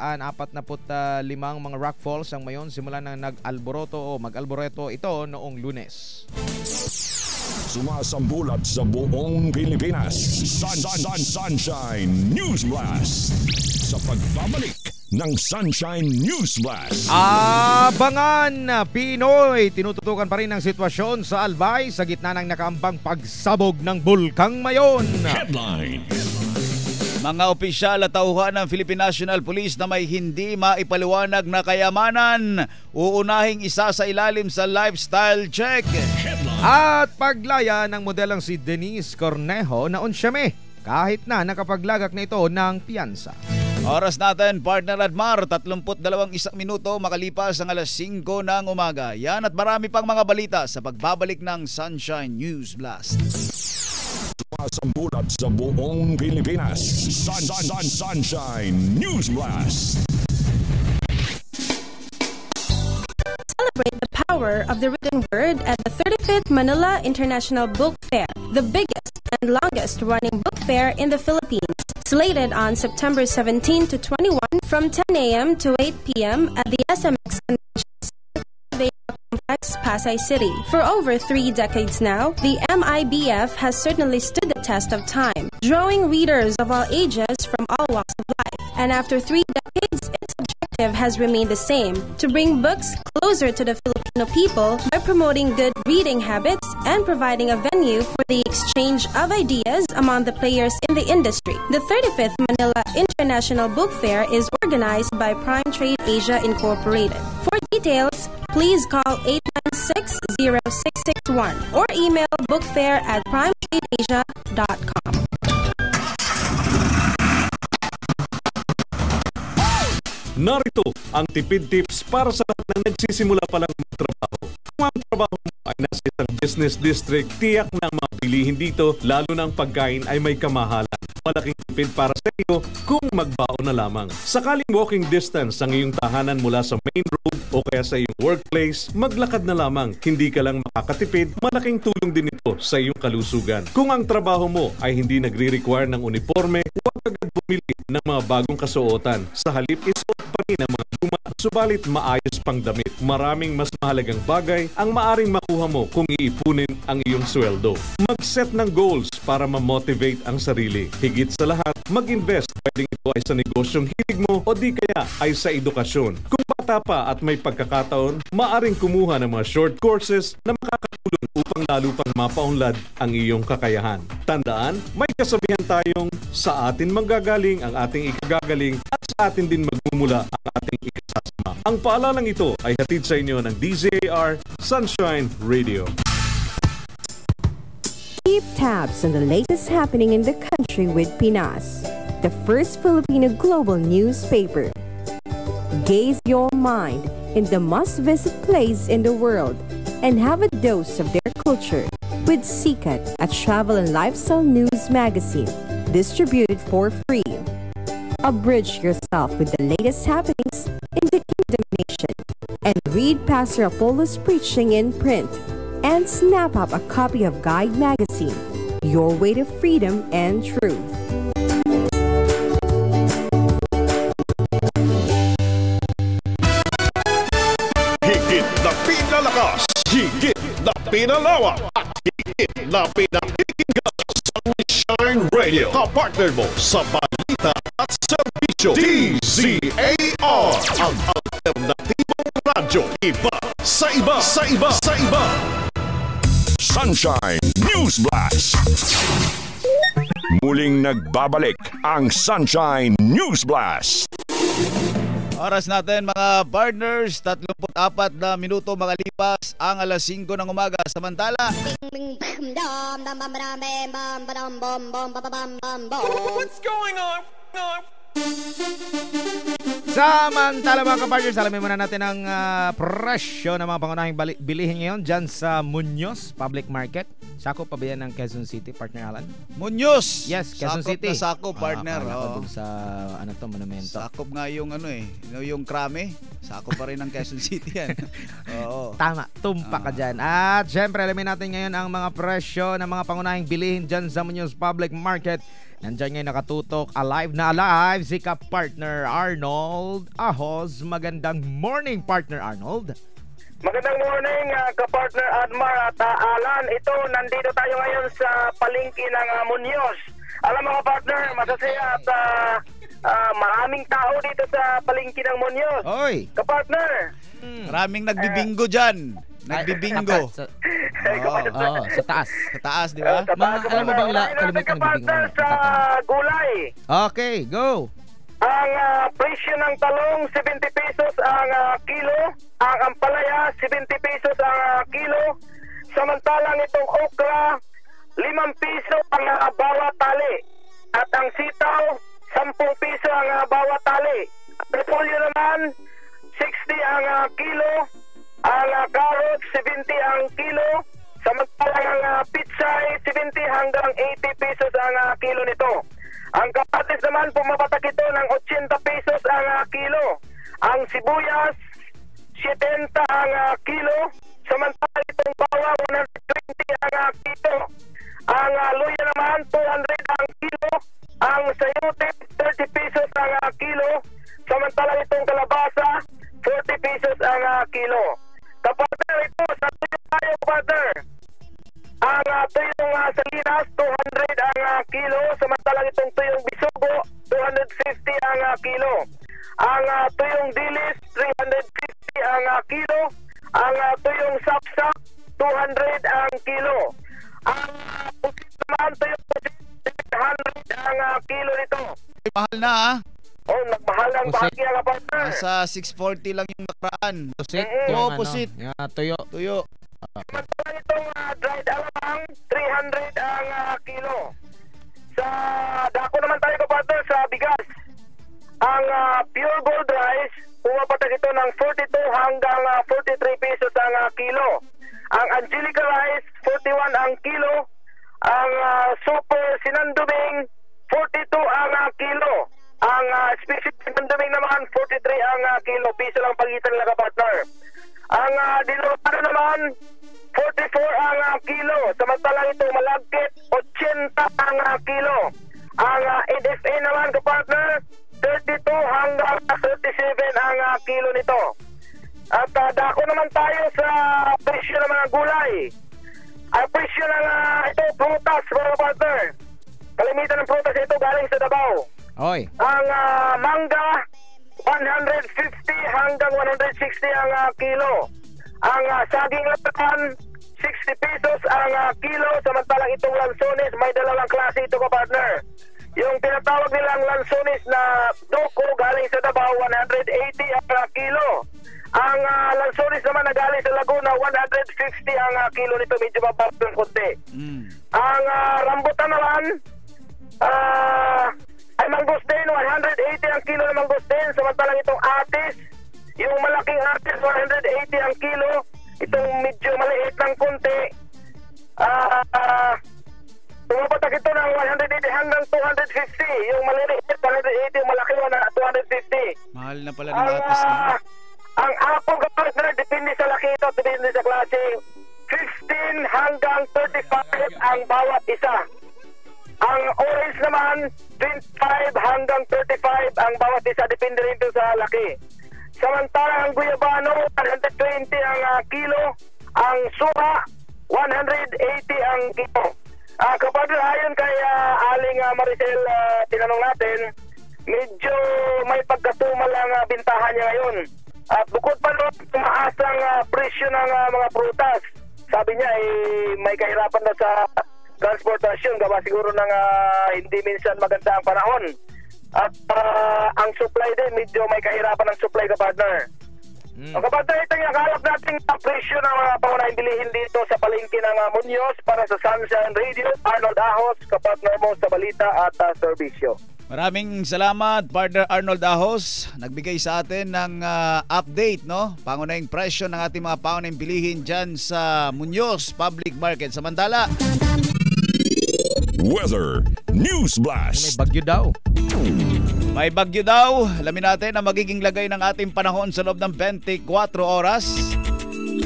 mga rock falls ang mayon simula na mag-alboroto ito noong Lunes. Sumasambulat sa buong Pilipinas. Sunshine News Blast. Sa pagbabalik ng Sunshine News Blast. Abangan Pinoy! Tinututukan pa rin ang sitwasyon sa Albay sa gitna ng nakaambang pagsabog ng Bulkang Mayon. Headline. Mga opisyal at tauhan ng Philippine National Police na may hindi maipaliwanag na kayamanan, uunahing isa sa ilalim sa lifestyle check. At paglaya ng modelong si Denise Cornejo na 11 kahit na nakapaglagak na ito ng piyansa. Oras natin, partner Admar, 32 minuto makalipas ang alas 5 ng umaga. Yan at marami pang mga balita sa pagbabalik ng Sunshine News Blast. Sumasambulat sa buong Pilipinas. Sunshine News Blast. Celebrate the power of the written word at the 35th Manila International Book Fair, the biggest and longest running book fair in the Philippines. Slated on September 17 to 21 from 10 a.m. to 8 p.m. at the SMX Complex, Pasay City. For over 3 decades now, the MIBF has certainly stood the test of time, drawing readers of all ages from all walks of life. And after 3 decades, its objective has remained the same, to bring books closer to the Filipino people by promoting good reading habits and providing a venue for the exchange of ideas among the players in the industry. The 35th Manila International Book Fair is organized by Prime Trade Asia Incorporated. For details, please call 896-0661 or email bookfair@primetradeasia.com. Narito ang tipid tips para sa lahat ng nagsisimula pa lang magtrabaho. Kung ang trabaho mo ay nasa isang business district, tiyak na ang mga bilihin dito, lalo na ang pagkain, ay may kamahalan. Malaking tipid para sa iyo kung magbaon na lamang. Sakaling walking distance ang iyong tahanan mula sa main road o kaya sa iyong workplace, maglakad na lamang. Hindi ka lang makakatipid, malaking tulong din ito sa iyong kalusugan. Kung ang trabaho mo ay hindi nagre-require ng uniforme, huwag agad bumili ng mga bagong kasuotan. Sa halip, isuot pa rin ang mga luma, subalit maayos pang damit. Maraming mas mahalagang bagay ang maaring makuha mo kung iipunin ang iyong sweldo. Mag-set ng goals para ma-motivate ang sarili. Higit sa lahat, mag-invest. Pwedeng ito ay sa negosyong hilig mo o di kaya ay sa edukasyon. Kung bata pa at may pagkakataon, maaring kumuha ng mga short courses na makakatulong upang lalo pang mapaunlad ang iyong kakayahan. Tandaan, may kasabihan tayong sa atin manggagaling ang ating ikagagaling at sa atin din magmumula ang ating ikasasama. Ang paalalang ito ay hatid sa inyo ng DZAR Sunshine Radio. Keep tabs on the latest happening in the country with Pinas, the first Filipino global newspaper. Gaze your mind in the must-visit place in the world and have a dose of their culture with Sikat, a travel and lifestyle news magazine distributed for free. Abridge yourself with the latest happenings in the Kingdom Nation and read Pastor Apollo's preaching in print. And snap up a copy of Guide Magazine, your way to freedom and truth. Higit na pinalakas, higit na pinalawak, at higit na pinakikinggan. Sunshine Radio, kapartner mo sa balita at serbisyo. DZAR, ang alternatibong radyo. Iba sa iba, sa iba, sa iba. Sunshine News Blast. Muling nagbabalik ang Sunshine News Blast. Oras natin mga partners, 34 na minuto makalipas ang alas 5 ng umaga. Samantala, What's going on? Samantala mga kapartners, alamin muna natin ang presyo ng mga pangunahing bilihin ngayon dyan sa Muñoz Public Market. Sakop pa ba yan ng Quezon City, partner Alan? Muñoz! Yes, Quezon City. Sakop, partner. Ako dun sa monumento. Sakop nga yung yung krame. Sakop pa rin ng Quezon City yan. Oo. Tama, tumpa ka dyan. At syempre, alamin natin ngayon ang mga presyo ng mga pangunahing bilihin dyan sa Muñoz Public Market. Nandyan ngayon nakatutok, alive na alive, si ka-partner Arnold Ahos. Magandang morning, partner Arnold. Magandang morning, ka-partner Admar at Alan. Ito, nandito tayo ngayon sa palengke ng Muñoz. Alam mo ka-partner, masasaya at maraming tao dito sa palengke ng Muñoz. Oy! Ka-partner! Maraming nagbibingo dyan. Nagbibingo. Sa taas. Sa taas, di ba? Alam mo bang kalimit ng bibingo? Sa gulay. Okay, go! Ang presyo ng talong, 70 pesos ang kilo. Ang ampalaya, 70 pesos ang kilo. Samantalang itong okra, 5 piso ang bawat tali. At ang sitaw, 10 piso ang bawat tali. Repolyo naman, 60 ang kilo. Ang carrot, 70 ang kilo. Samantalang ang pitsay, 70 hanggang 80 pesos ang kilo nito. Ang kamatis naman, pumapatak ito ng 80 pesos ang kilo. Ang sibuyas, 70 ang kilo. Samantalang itong bawang, 120 ang kilo. Ang luya naman, 200 ang kilo. Ang sayote, 30 pesos ang kilo. Samantalang itong kalabasa, 40 pesos ang kilo. Kapatid, ito, sa tuyo tayo, partner. Ang tuyong salinas, 200 ang kilo. Samantalang itong tuyong bisugo, 250 ang kilo. Ang tuyong dilis, 350 ang kilo. Ang tuyong sapsap, 200 ang kilo. Ang pusit naman, tuyong pusit, 300 ang kilo nito. Mahal na Oh, nagmahal ang bahagya ka, partner. Nasa 640 lang yung nakaraan. Pusit? Oo, pusit. Tuyo. Samantalang itong dried alamang, 300 ang kilo. Sa dako naman tayo, partner, sa bigas. Ang pure gold rice, pumapatak ito ng 42 hanggang 43 pesos ang kilo. Ang Angelica rice, 41 ang kilo. Ang super sinanduming, 42 ang kilo. Ang specific sinanduming naman, 43 ang kilo. Piso lang pagitan nila, partner. Ang dilorado naman, 44 ang kilo. Samantalang ito malagkit, 80 ang kilo. Ang NFA naman, partner, 32 hanggang 37 ang kilo nito. At dako naman tayo sa presyo ng mga gulay. Ang presyo ng ito, prutas, mga partner. Kalimitan ng prutas ito galing sa Davao. Oy. Ang mangga, 150 hanggang 160 ang kilo. Ang saging lapatan, 60 pesos ang kilo. Samantalang itong lansones, may dalawang klase ito, partner. Yung tinatawag nilang lansones na doko galing sa Davao, 180 ang kilo. Ang lansones naman na galing sa Laguna, 150 ang kilo nito. Medyo mababa ng konti. Ang rambutan naman, ay mangosteen, 180 ang kilo ng mangosteen. Samantalang itong atis, yung malaking atis, 180 ang kilo. Itong medyo maliit ng konti, tumapatak ito ng 180 hanggang 250. Yung maliit, 180. Yung malaki, 250. Mahal na pala ng atis na. Ang apple, partner, depende sa laki ito, depende sa klase. 15 hanggang 35 ang bawat isa. Ang orange naman, 25 hanggang 35 ang bawat isa, depende rin ito sa laki. Samantalang ang guyabano, 120 ang kilo. Ang suha, 180 ang kilo. Kapag ayon kay Aling Maricel, tinanong natin, medyo may pagkatumal ang bintahan niya ngayon. At bukod pa doon, tumaasang presyo ng mga prutas. Sabi niya, may kahirapan na sa transportasyon, gawa siguro ng hindi minsan maganda ang panahon. At ang supply din, medyo may kahirapan ng supply, kapartner. Kapartner, ito yung nakalap nating presyo ng mga pangunahing bilihin dito sa palengke ng Muñoz para sa Sunshine Radio. Arnold Ahos, kapartner mo sa balita at serbisyo. Maraming salamat, partner Arnold Ahos. Nagbigay sa atin ng update, no? Pangunahing presyo ng ating mga pangunahing bilihin dyan sa Muñoz Public Market. Samantala, Weather News Blast. May bagyo daw. May bagyo daw. Alamin natin ang magiging lagay ng ating panahon sa loob ng 24 oras.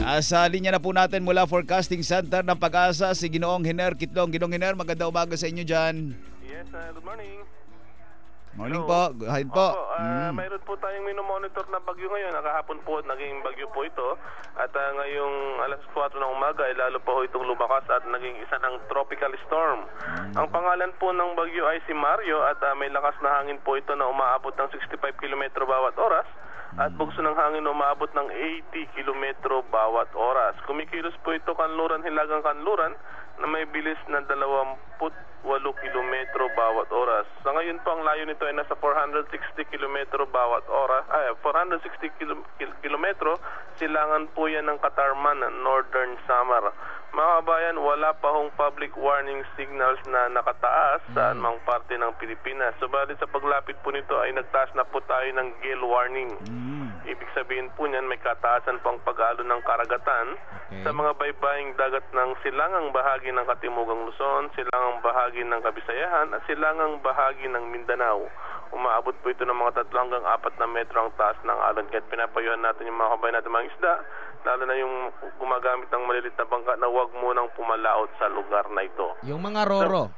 Nasa linya na po natin mula Forecasting Center ng Pag-asa si Ginoong Hiner Kitlong. Ginoong Hiner, magandang umaga sa inyo dyan. Yes, good morning. Morning po. Good po. Mayroon po tayong minomonitor na bagyo ngayon. Nakahapon po naging bagyo po ito. At ngayong alas 4 ng umaga ay lalo po itong lumakas at naging isa ng tropical storm. Ang pangalan po ng bagyo ay si Mario at may lakas na hangin po ito na umaabot ng 65 km bawat oras. At bugso ng hangin na umaabot ng 80 km bawat oras. Kumikilos po ito kanluran, hilagang kanluran na may bilis na 28 km bawat oras. Sa ngayon po ang layo nito ay nasa 460 km bawat oras. 460 km silangan po yan ng Katarman, Northern Samar. Mga kabayan, wala pa hong public warning signals na nakataas sa anumang parte ng Pilipinas. Subalit sa paglapit po nito ay nagtaas na po tayo ng gale warning. Ibig sabihin po niyan may kataasan pang pag-alon ng karagatan sa mga baybaying dagat ng silangang bahagi ng Katimugang Luzon, silangang bahagi ng Kabisayahan at silangang bahagi ng Mindanao. Umaabot po ito ng mga 3 hanggang 4 na metro ang taas ng alon. Kaya pinapayuhan natin yung mga kabayan natin mga isda, lalo na yung gumagamit ng malilit na bangka na huwag munang pumalaot sa lugar na ito. Yung mga roro.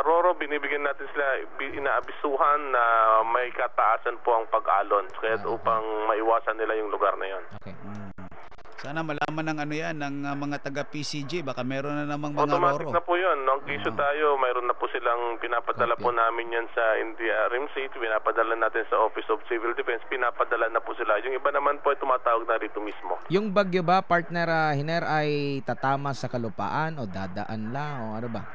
Roro, binibigyan natin sila, inaabisuhan na may kataasan po ang pag-alon. Kaya upang maiwasan nila yung lugar na yon. Okay. Sana malaman ng ng mga taga-PCG. Baka meron na namang mga automatic roro. Na po yun. Nung kiso tayo, mayroon na po silang pinapadala po namin yan sa India RMC. Pinapadala natin sa Office of Civil Defense. Pinapadala na po sila. Yung iba naman po ay tumatawag na rito mismo. Yung bagyo ba, partner Hiner, ay tatama sa kalupaan o dadaan lang o ano ba?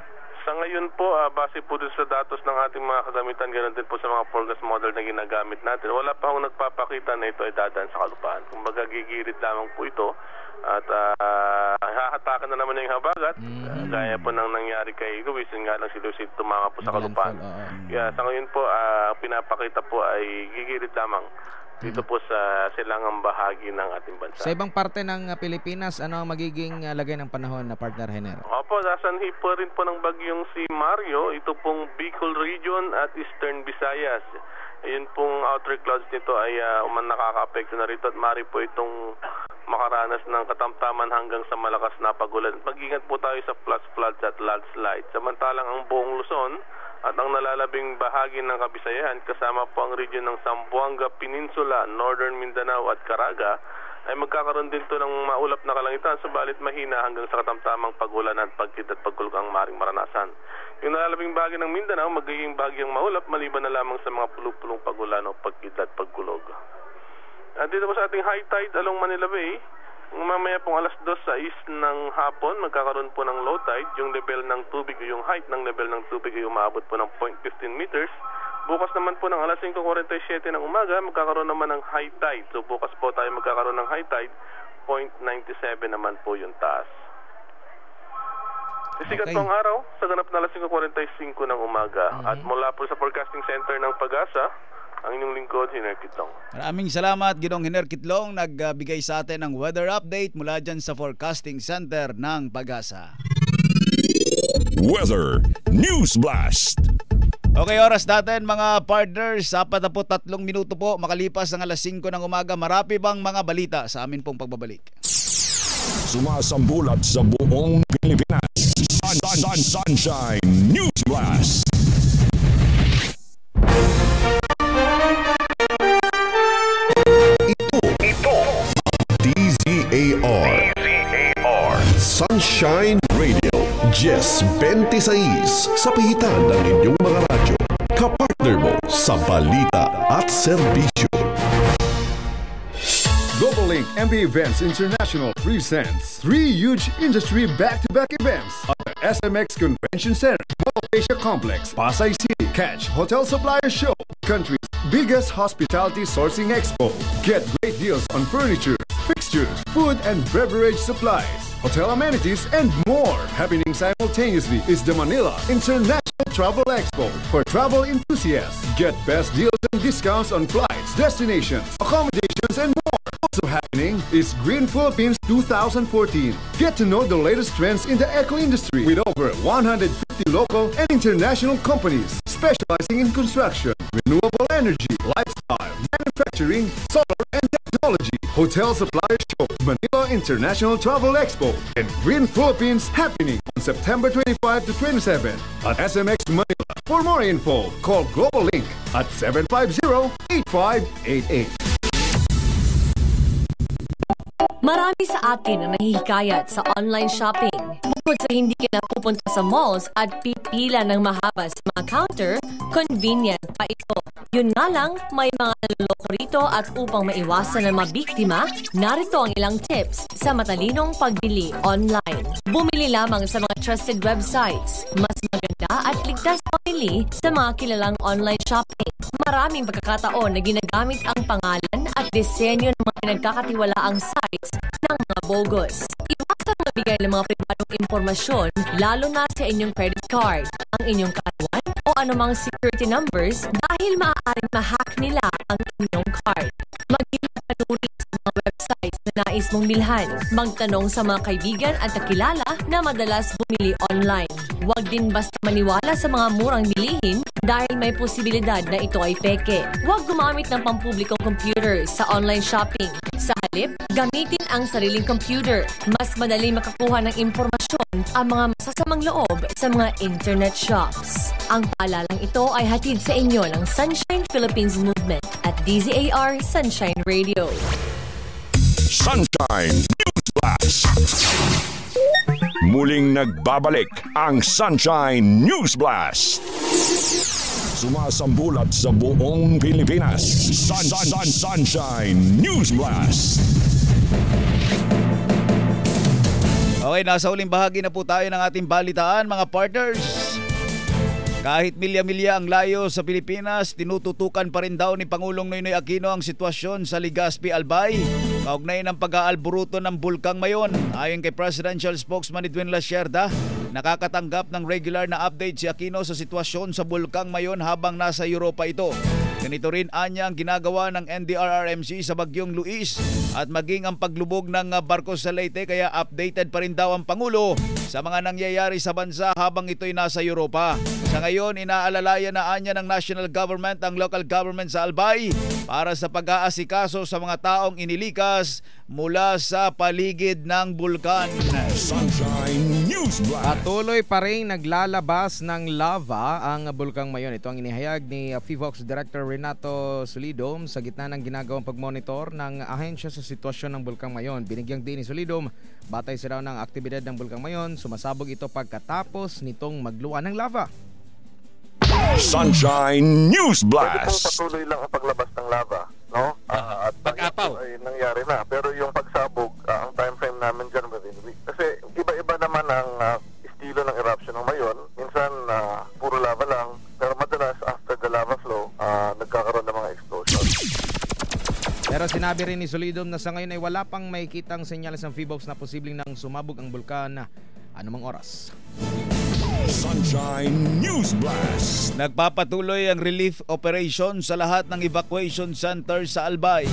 Sa ngayon po, base po dun sa datos ng ating mga kagamitan, ganoon din po sa mga forecast model na ginagamit natin. Wala pa akong nagpapakita na ito ay dadaan sa kalupaan. Kumbaga gigirit lamang po ito at hahatakan na naman yung habagat. Gaya po nang nangyari kay Luis, nga lang si Luis tumanga po sa kalupaan. Sa ngayon po, pinapakita po ay gigirit lamang dito po sa silangang bahagi ng ating bansa. Sa ibang parte ng Pilipinas, ano ang magiging lagay ng panahon na partner Hiner? Opo, nasanhi po rin po ng bagyong si Mario. Ito pong Bicol Region at Eastern Visayas. Ayun pong outer clouds nito ay nakaka-apekto na rito at mari po itong makaranas ng katamtaman hanggang sa malakas na pagulan. Mag-ingat po tayo sa flash floods at landslide. Samantalang ang buong Luzon at ang nalalabing bahagi ng Kabisayahan kasama po ang region ng Zamboanga Peninsula, Northern Mindanao at Caraga ay magkakaroon din to ng maulap na kalangitan subalit mahina hanggang sa katamtamang pagulan at pagkit at pagkulog ang maring maranasan. Yung nalalabing bahagi ng Mindanao magiging bahagyang maulap maliban na lamang sa mga pulong-pulong pagulan o pagkit at pagkulog. At dito po sa ating high tide along Manila Bay, mamaya pong alas 2:06 ng hapon, magkakaroon po ng low tide. Yung level ng tubig, yung height ng level ng tubig ay umaabot po ng 0.15 meters. Bukas naman po ng alas 5:47 ng umaga, magkakaroon naman ng high tide. So bukas po tayo magkakaroon ng high tide, 0.97 naman po yung taas. Sisikat po ang araw sa ganap na alas 5:45 ng umaga. At mula po sa Forecasting Center ng Pag-asa, ang inyong lingkod, Hiner Kitlong. Maraming salamat, Ginoong Hiner Kitlong. Nagbigay sa atin ng weather update mula dyan sa Forecasting Center ng Pag-asa. Weather News Blast. Okay, oras natin mga partners. 43 minuto po makalipas ang alas 5 ng umaga. Marami bang mga balita sa amin pong pagbabalik? Sumasambulat sa buong Pilipinas. Sunshine News Blast. DZAR Sunshine Radio Jess 26 sa pihitan ng inyong mga radyo. Kapartner mo sa balita at serbisyo. Global Link MB Events International presents 3 huge industry back-to-back events at the SMX Convention Center, Mall of Asia Complex, Pasay City. Catch Hotel Supplier Show, country's biggest hospitality sourcing expo. Get great deals on furniture, fixtures, food and beverage supplies, hotel amenities, and more. Happening simultaneously is the Manila International Travel Expo for travel enthusiasts. Get best deals and discounts on flights, destinations, accommodations, and more. Also happening is Green Philippines 2014. Get to know the latest trends in the eco industry with over 150 local and international companies specializing in construction, renewable energy, lifestyle, manufacturing, solar, and technology. Hotel Supplier Show, Manila International Travel Expo, and Green Philippines happening on September 25 to 27 at SMX Manila. For more info, call Global Link at 750-8588. Marami sa atin ang nahihikayat sa online shopping. Bukod sa hindi ka na pupunta sa malls at pipila ng mahaba sa mga counter, convenient pa ito. Yun nga lang, may mga naloloko rito at upang maiwasan ang mga biktima, narito ang ilang tips sa matalinong pagbili online. Bumili lamang sa mga trusted websites. Mas maganda at ligtas pamili sa mga kilalang online shopping. Maraming pagkakataon na ginagamit ang pangalan at disenyo ng mga pinagkakatiwalaang sites ng mga bogus. Iwasan mabigay ng mga pribadong impormasyon, lalo na sa inyong credit card, ang inyong karawan o anumang security numbers dahil maaaring ma-hack nila ang inyong card. Maging panuri sa mga websites na nais mong bilhan. Magtanong sa mga kaibigan at kakilala na madalas bumili online. Huwag din basta maniwala sa mga murang bilihin dahil may posibilidad na ito ay peke. Huwag gumamit ng pampublikong computer sa online shopping. Sa halip, gamitin ang sariling computer. Mas madali makakuha ng impormasyon ang mga masasamang loob sa mga internet shops. Ang paalalang ito ay hatid sa inyo ng Sunshine Philippines Movement at DZAR Sunshine Radio. Sunshine News Blast. Muling nagbabalik ang Sunshine News Blast. Sumasambulat sa buong Pilipinas. Sunshine News Blast. Okay, nasa uling bahagi na po tayo ng ating balitaan, mga partners. Kahit milya-milya ang layo sa Pilipinas, tinututukan pa rin daw ni Pangulong Noynoy Aquino ang sitwasyon sa Legazpi, Albay, kaugnay ng pag-aalburuto ng Bulkang Mayon. Ayon kay Presidential Spokesman Edwin Lasierda, nakakatanggap ng regular na update si Aquino sa sitwasyon sa Bulkang Mayon habang nasa Europa ito. Ganito rin anya ang ginagawa ng NDRRMC sa Bagyong Luis at maging ang paglubog ng barko sa Leyte, kaya updated pa rin daw ang Pangulo sa mga nangyayari sa bansa habang ito'y nasa Europa. Sa ngayon, inaalalayan na anya ng national government ang local government sa Albay para sa pag-aasikaso sa mga taong inilikas mula sa paligid ng bulkan. Sunshine News Blast. Patuloy pa rin naglalabas ng lava ang Bulkang Mayon. Ito ang inihayag ni FIVOX Director Renato Solidom sa gitna ng ginagawang pagmonitor ng ahensya sa sitwasyon ng Bulkang Mayon. Binigyang din ni Solidom, batay sa raw ng aktibidad ng Bulkang Mayon, sumasabog ito pagkatapos nitong magluwa ng lava. Sunshine News Blast. Pwede patuloy lang ang paglabas ng lava, no? At pag-apaw ay nangyari na. Pero yung pagsabog, ang time frame namin dyan within a week. Kasi iba-iba naman ang estilo ng eruption ng Mayon. Minsan, puro lava lang. Pero madalas, after the lava flow, nagkakaroon ng mga explosions. Pero sinabi rin ni Solidom na sa ngayon ay wala pang makikitang senyales ng FIVOX na posibleng nang sumabog ang bulkan anumang oras. Sunshine News Blast. Nagpapatuloy ang relief operation sa lahat ng evacuation center sa Albay.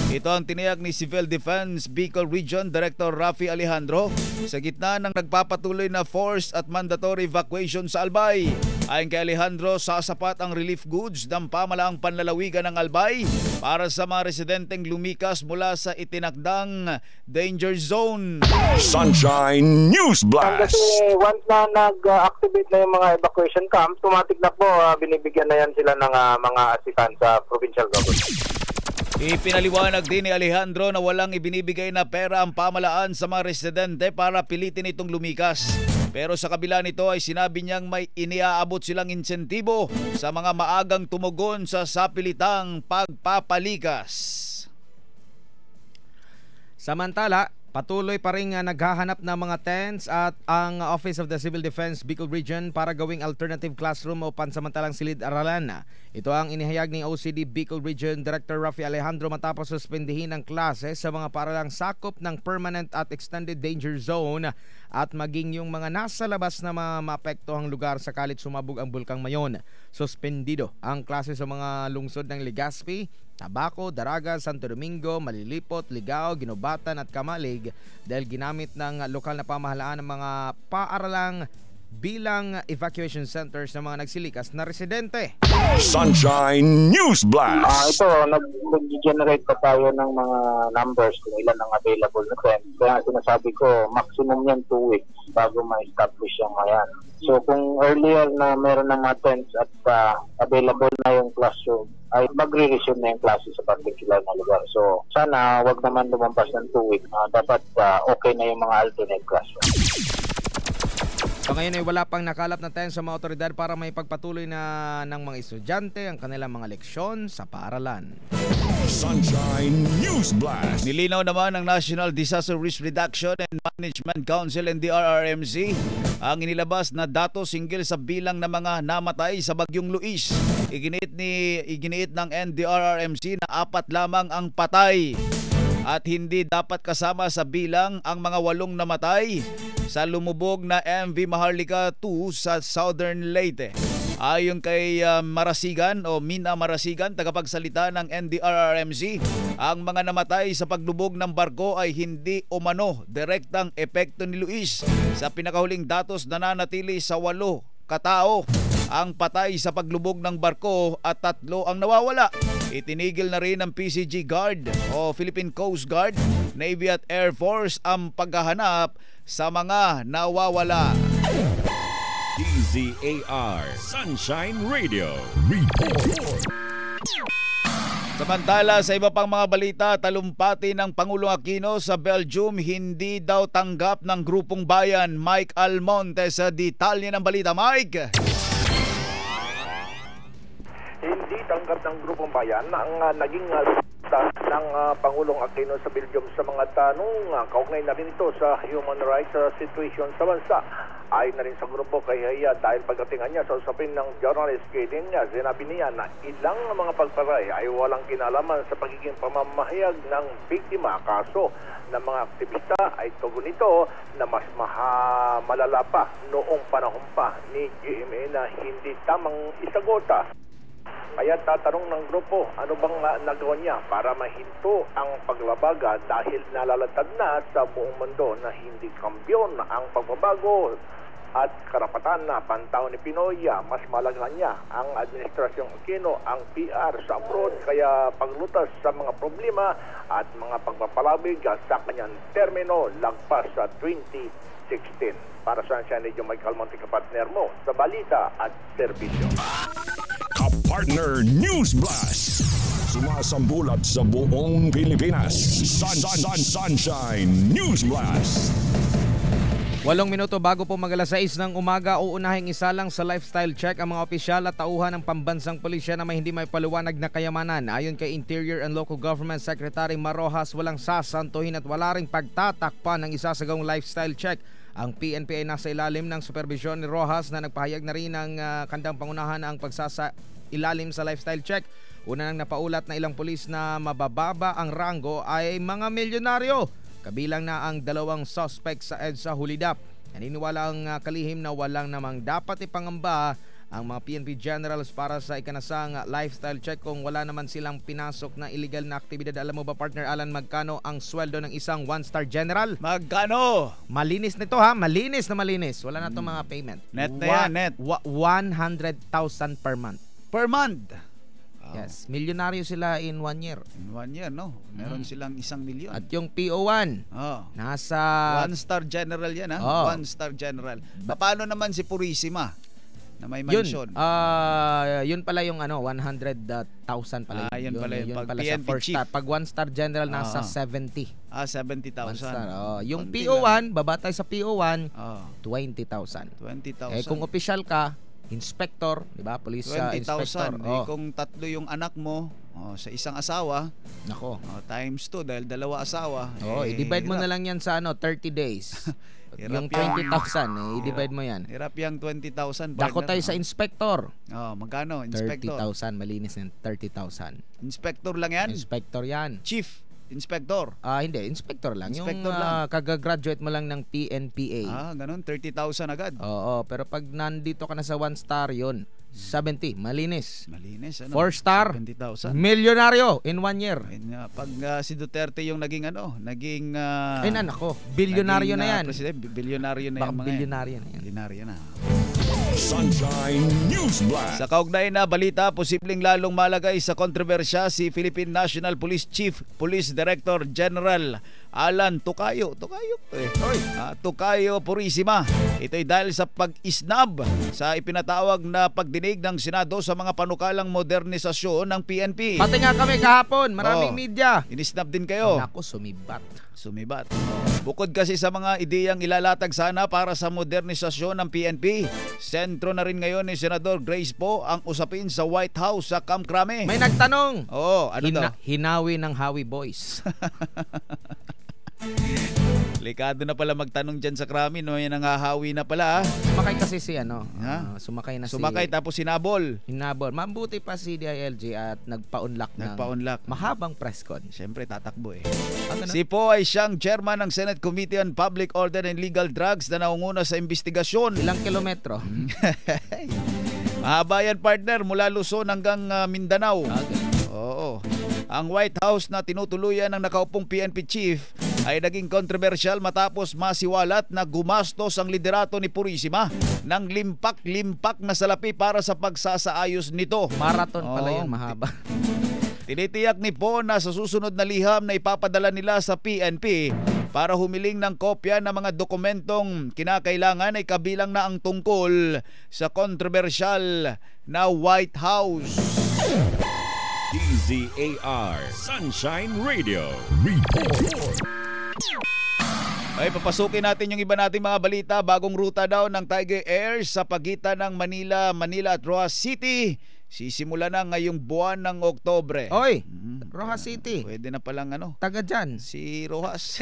Ito ang tiniyak ni Civil Defense Bicol Region Director Rafi Alejandro sa gitna ng nagpapatuloy na forced at mandatory evacuation sa Albay. Ayon kay Alejandro, sasapat ang relief goods ng pamalaang panlalawigan ng Albay para sa mga residenteng lumikas mula sa itinakdang danger zone. Sunshine News Blast. Kasi once na nag-activate na yung mga evacuation camp, automatic na po binibigyan na yan sila ng mga assistance sa provincial government. Ipinaliwanag din ni Alejandro na walang ibinibigay na pera ang pamalaan sa mga residente para pilitin itong lumikas. Pero sa kabila nito ay sinabi niyang may iniaabot silang insentibo sa mga maagang tumugon sa sapilitang pagpapalikas. Samantala, Patuloy pa rin naghahanap ng mga tents at ang Office of the Civil Defense Bicol Region para gawing alternative classroom o pansamantalang silid-aralan. Ito ang inihayag ni OCD Bicol Region Director Rafi Alejandro matapos suspendihin ang klase sa mga paralang sakop ng permanent at extended danger zone at maging yung mga nasa labas na maapektuhang lugar sakalit sumabog ang Bulkang Mayon. Suspendido ang klase sa mga lungsod ng Legazpi, Tabaco, Daraga, Santo Domingo, Malilipot, Ligao, Ginobatan at Kamalig dahil ginamit ng lokal na pamahalaan ng mga paaralang bilang evacuation centers ng mga nagsilikas na residente. Sunshine News Blast. Ito, nag-generate pa tayo ng mga numbers kung ilan ang available na tents. Kaya sinasabi ko, maximum yan 2 weeks bago ma-establish yung yan. So kung earlier na meron ng mga tents at available na yung classroom, ay magre-resume na yung klase sa particular na lugar. So sana wag naman lumampas ng 2 weeks. Dapat okay na yung mga alternate classroom. So ngayon ay wala pang nakalap na tents sa mga otoridad para may pagpatuloy na ng mga estudyante ang kanilang mga leksyon sa paaralan. Sunshine News Blast. Nilinaw naman ng National Disaster Risk Reduction and Management Council and DRRMC ang inilabas na datos hinggil sa bilang ng mga namatay sa Bagyong Luis. Iginiit ng NDRRMC na 4 lamang ang patay at hindi dapat kasama sa bilang ang mga 8 namatay sa lumubog na MV Maharlika 2 sa Southern Leyte. Ayon kay Marasigan o Mina Marasigan, tagapagsalita ng NDRRMC, ang mga namatay sa paglubog ng barko ay hindi umano direktang epekto ni Luis. Sa pinakahuling datos, nananatili sa 8 katao ang patay sa paglubog ng barko at 3 ang nawawala. Itinigil na rin ng PCG Guard o Philippine Coast Guard, Navy at Air Force ang paghahanap sa mga nawawala. DZAR Sunshine Radio Report. Samantala, sa iba pang mga balita, talumpati ng Pangulong Aquino sa Belgium, hindi daw tanggap ng Grupong Bayan. Mike Almonte sa detalye ng balita. Mike! Hindi tanggap ng Grupong Bayan ang naging ng Pangulong Aquino sa Belgium sa mga tanong kaugnay na rin ito sa human rights situation sa bansa. Ayon na rin sa grupo kay Haya dahil pagdatingan niya sa usapin ng journalist Kaden niya, sinabi niya na ilang mga pagparay ay walang kinalaman sa pagiging pamamahayag ng biktima. Kaso ng mga aktivista ay tugon nito na mas malala pa noong panahon pa ni GMA na hindi tamang isagota. Kaya tatanong ng grupo, ano bang nagawa niya para mahinto ang paglabaga dahil nalalatad na sa buong mundo na hindi kambyon ang pagbabago at karapatan na pantaw ni Pinoy. Mas malaga niya ang Administrasyong Aquino ang PR sa abroad, kaya paglutas sa mga problema at mga pagpapalabig sa kanyang termino lagpas sa 2016. Para sa Sanyo Michael Monte, partner mo sa balita at serbisyo. Partner News Blast. Sumasambulat sa buong Pilipinas. Sunshine News Blast. 8 minuto bago po mag-alas 6 ng umaga, uunahing isalang sa lifestyle check ang mga opisyal at tauhan ng pambansang pulisya na may hindi may paluwanag na kayamanan. Ayon kay Interior and Local Government Secretary Marojas, walang sasantuhin at wala ring pagtatakpan ng isasagawang lifestyle check. Ang PNP ay nasa ilalim ng supervisyon ni Rojas na nagpahayag na rin ng kandang pangunahan ang ilalim sa lifestyle check. Una nang napaulat na ilang pulis na mabababa ang ranggo ay mga milyonaryo. Kabilang na ang 2 suspect sa EDSA Hulidap. Naniniwala ang kalihim na walang namang dapat ipangamba ang mga PNP generals para sa ikanasang lifestyle check kung wala naman silang pinasok na illegal na aktibidad. Alam mo ba, partner Alan, magkano ang sweldo ng isang 1-star general? Magkano? Malinis nito ha, malinis na malinis. Wala na itong mga payment. Net na yan, net. 100,000 per month. Per month? Yes, milyonaryo sila in 1 year. In 1 year, no? Meron silang 1 milyon. At yung PO1, nasa 1-star general yan, ha? 1-star general. Paano naman si Purisima na may mansion? Yun pala yung 100,000 pala. Yun pala sa first star. Pag 1-star general, nasa 70. 70,000. Yung PO1, babatay sa PO1, 20,000. 20,000. Kung official ka, inspector, di ba? Police 20,000. inspector. Kung 3 yung anak mo, sa isang asawa, nako. Times 2 dahil 2 asawa. I-divide mo na lang yan sa 30 days. Yung 20,000, i-divide mo yan. Hirap yung 20,000. Dako tayo sa inspector. Magkano? Inspector? 30,000, malinis yan. 30,000. Inspector lang yan? Inspector yan. Chief? Inspector? Hindi, inspector lang. Inspector yung lang. Kagagraduate mo lang ng PNPA. Ganun, 30,000 agad. Oo, pero pag nandito ka na sa 1 star yun, 70, malinis. Malinis, 4 star, 70,000. Milyonaryo in 1 year. Pag si Duterte yung naging anak ko, bilyonaryo na yan. President, bilyonaryo na yan. Bilyonaryo na yan. Bilyonaryo na. Sunshine News Blast. Sa kaugnay na balita, posibleng lalong malagay sa kontrobersya si Philippine National Police Chief Police Director General Alan Tocayo Purisima. Ito'y dahil sa pag-isnab sa ipinatawag na pagdinig ng Senado sa mga panukalang modernisasyon ng PNP. Pati nga kami kahapon, maraming media. Inisnab din kayo. Naku, sumibat. Bukod kasi sa mga ideyang ilalatag sana para sa modernisasyon ng PNP, sentro na rin ngayon ni Senador Grace Poe ang usapin sa White House sa Camp Crame. May nagtanong. Daw? Hinawi ng Hawi Boys. Likado na pala magtanong dyan sa Krami, no? Yan ang hahawi na pala. Sumakay kasi si Sumakay tapos sinabol. Mabuti pa si DILG at nagpa-unlock ng mahabang press con. Siyempre tatakbo Si Po ay siyang chairman ng Senate Committee on Public Order and Legal Drugs na naunguna sa investigasyon. Ilang kilometro? Mahaba yan, partner, mula Luzon hanggang Mindanao. Oo. Ang White House na tinutuluyan ng nakaupong PNP chief ay naging controversial matapos masiwalat na gumastos ang liderato ni Purisima ng limpak-limpak na salapi para sa pagsasaayos nito. Marathon pala yun, mahaba. Tinitiyak ni Po na sa susunod na liham na ipapadala nila sa PNP para humiling ng kopya ng mga dokumentong kinakailangan ay kabilang na ang tungkol sa controversial na White House. DZAR Sunshine Radio Report. Ay, papasukin natin yung iba nating mga balita. Bagong ruta daw ng Tiger Air sa pagitan ng Manila at Rojas City. Sisimula na ngayong buwan ng Oktobre. Oy, Rojas City. Pwede na palang taga dyan. Si Rojas.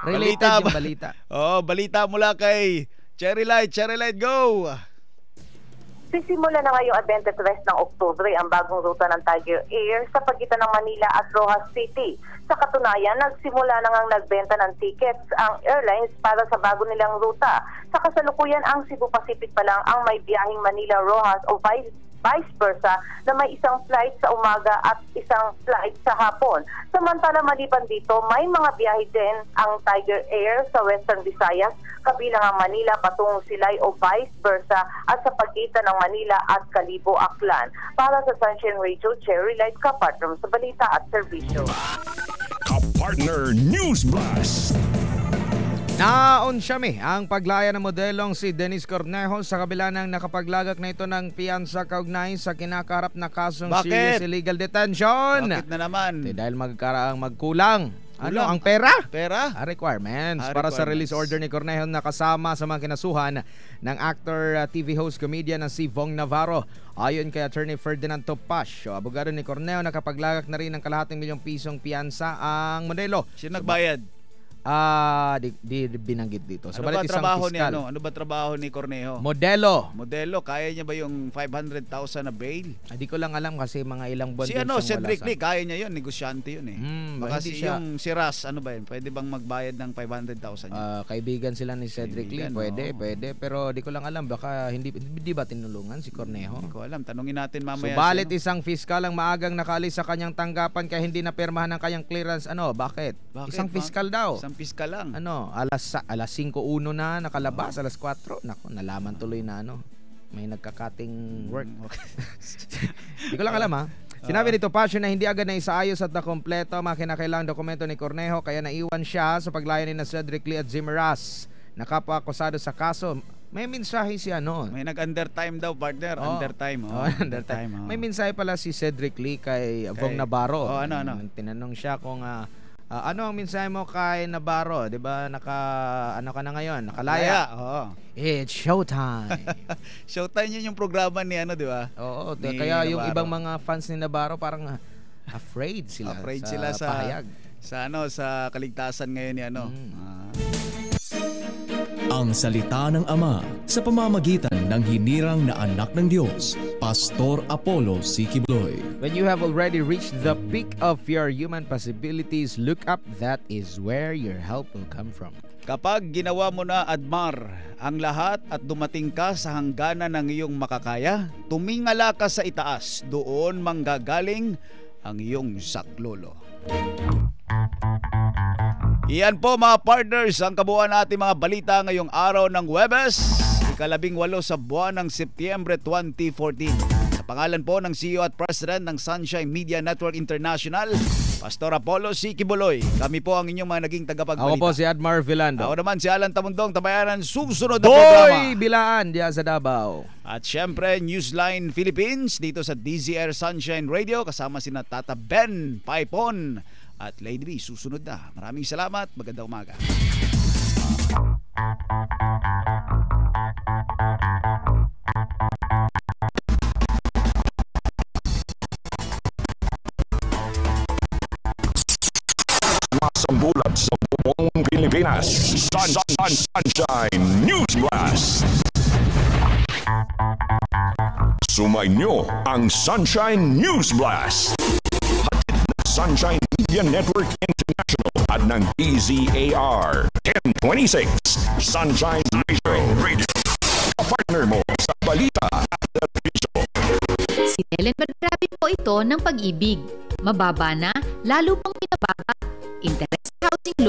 Related yung balita. Balita mula kay Cherry Light, go! Sisimula na ngayong 23 ng Oktubre ang bagong ruta ng Tiger Air sa pagitan ng Manila at Rojas City. Sa katunayan, nagsimula na ngang nagbenta ng tickets ang airlines para sa bago nilang ruta. Sa kasalukuyan, ang Cebu Pacific pa lang ang may biyaheng Manila-Rojas o vice versa na may isang flight sa umaga at isang flight sa hapon. Samantala, maliban dito, may mga biyahe din ang Tiger Air sa Western Visayas, kabilang ang Manila patungong Silay o vice versa at sa pagitan ng Manila at Calibo, Aklan. Para sa Sunshine Radio, Cherry Light, kapartner sa balita at serbisyo. Kapartner News Blast. Naon ang paglaya ng modelong si Dennis Cornejo sa kabila ng nakapaglagak na ito ng piyansa kaugnay sa kinakaharap na kasong serious illegal detention. Bakit na naman? Dahil magkulang. Ang pera? Requirements para sa release order ni Cornejo na kasama sa mga kinasuhan ng actor, TV host, comedian na si Vong Navarro. Ayon kay Attorney Ferdinand Topash, abogado ni Cornejo, nakapaglagak na rin ng kalahating milyong pisong piyansa ang modelo. Sino nagbayad? Di binanggit dito. Ano ba trabaho ni Ano ba trabaho ni Cornejo? Modelo, kaya niya ba yung 500,000 na bail? Di ko lang alam kasi mga ilang buwan si Cedric Lee, kaya niya yun, negosyante yun Baka yung si Ras, ba yun? Pwede bang magbayad ng 500,000 yun? Kaibigan sila ni Cedric Lee, pwede, pero di ko lang alam, baka hindi ba tinulungan si Cornejo? Hindi ko alam, tanungin natin mamaya. Subalit isang fiskal ang maagang nakalis sa kanyang tanggapan kaya hindi na pirmahan ng kanyang clearance. Bakit? Isang fiskal daw. Fiskal lang. Alas 5:01 na nakalabas, alas 4. Nako, nalaman tuloy na may nagkakating work. Hindi ko lang alam Sinabi nito Passion na hindi agad na isaayos at nakompleto mga kinakailangang dokumento ni Cornejo kaya naiwan siya sa paglayo ni Cedric Lee at Zimmeras na kapwa-akusado sa kaso. May mensahe si May nag-undertime daw, partner. Undertime. May mensahe pala si Cedric Lee kay Vong Navarro. Ano? Tinanong siya kung Ano ang mensahe mo kay Navarro? 'Di ba ano ka na ngayon? Nakalaya. Oo. It's showtime. Showtime yun yung programa ni 'di ba? Oo, kaya yung ibang mga fans ni Navarro parang afraid sila sa pahayag. Sa kaligtasan ngayon ni Ang salita ng Ama sa pamamagitan ng hinirang na anak ng Diyos, Pastor Apollo C. Quiboloy. When you have already reached the peak of your human possibilities, look up. That is where your help will come from. Kapag ginawa mo na, Admar, ang lahat at dumating ka sa hangganan ng iyong makakaya, tumingala ka sa itaas, doon manggagaling ang iyong saklolo. Iyan po mga partners ang kabuuan natin mga balita ngayong araw ng Huwebes, ika-18 sa buwan ng Setyembre 2014. Sa pangalan po ng CEO at President ng Sunshine Media Network International, Pastor Apollo C. Quiboloy, kami po ang inyong mga naging tagapagbalita. Ako po si Admar Villando. Ako naman si Alan Tamundong, tabayanan susunod na programa. Hoy! Bilaan diya sa Davao. At syempre, Newsline Philippines dito sa DZR Sunshine Radio kasama sina Tata Ben Paipon at Lady B. Susunod na. Maraming salamat. Magandang umaga. Masambulat sa buong Pilipinas. Sunshine News Blast. Sumainyo ang Sunshine News Blast. Hatid ng Sunshine Media Network International at ng DZAR 1026 Sunshine Radio. Partner mo sa balita at television. Si Helen Margrabe po ito ng pag-ibig. Mababa na, lalo pang pinabaga. Interest housing loan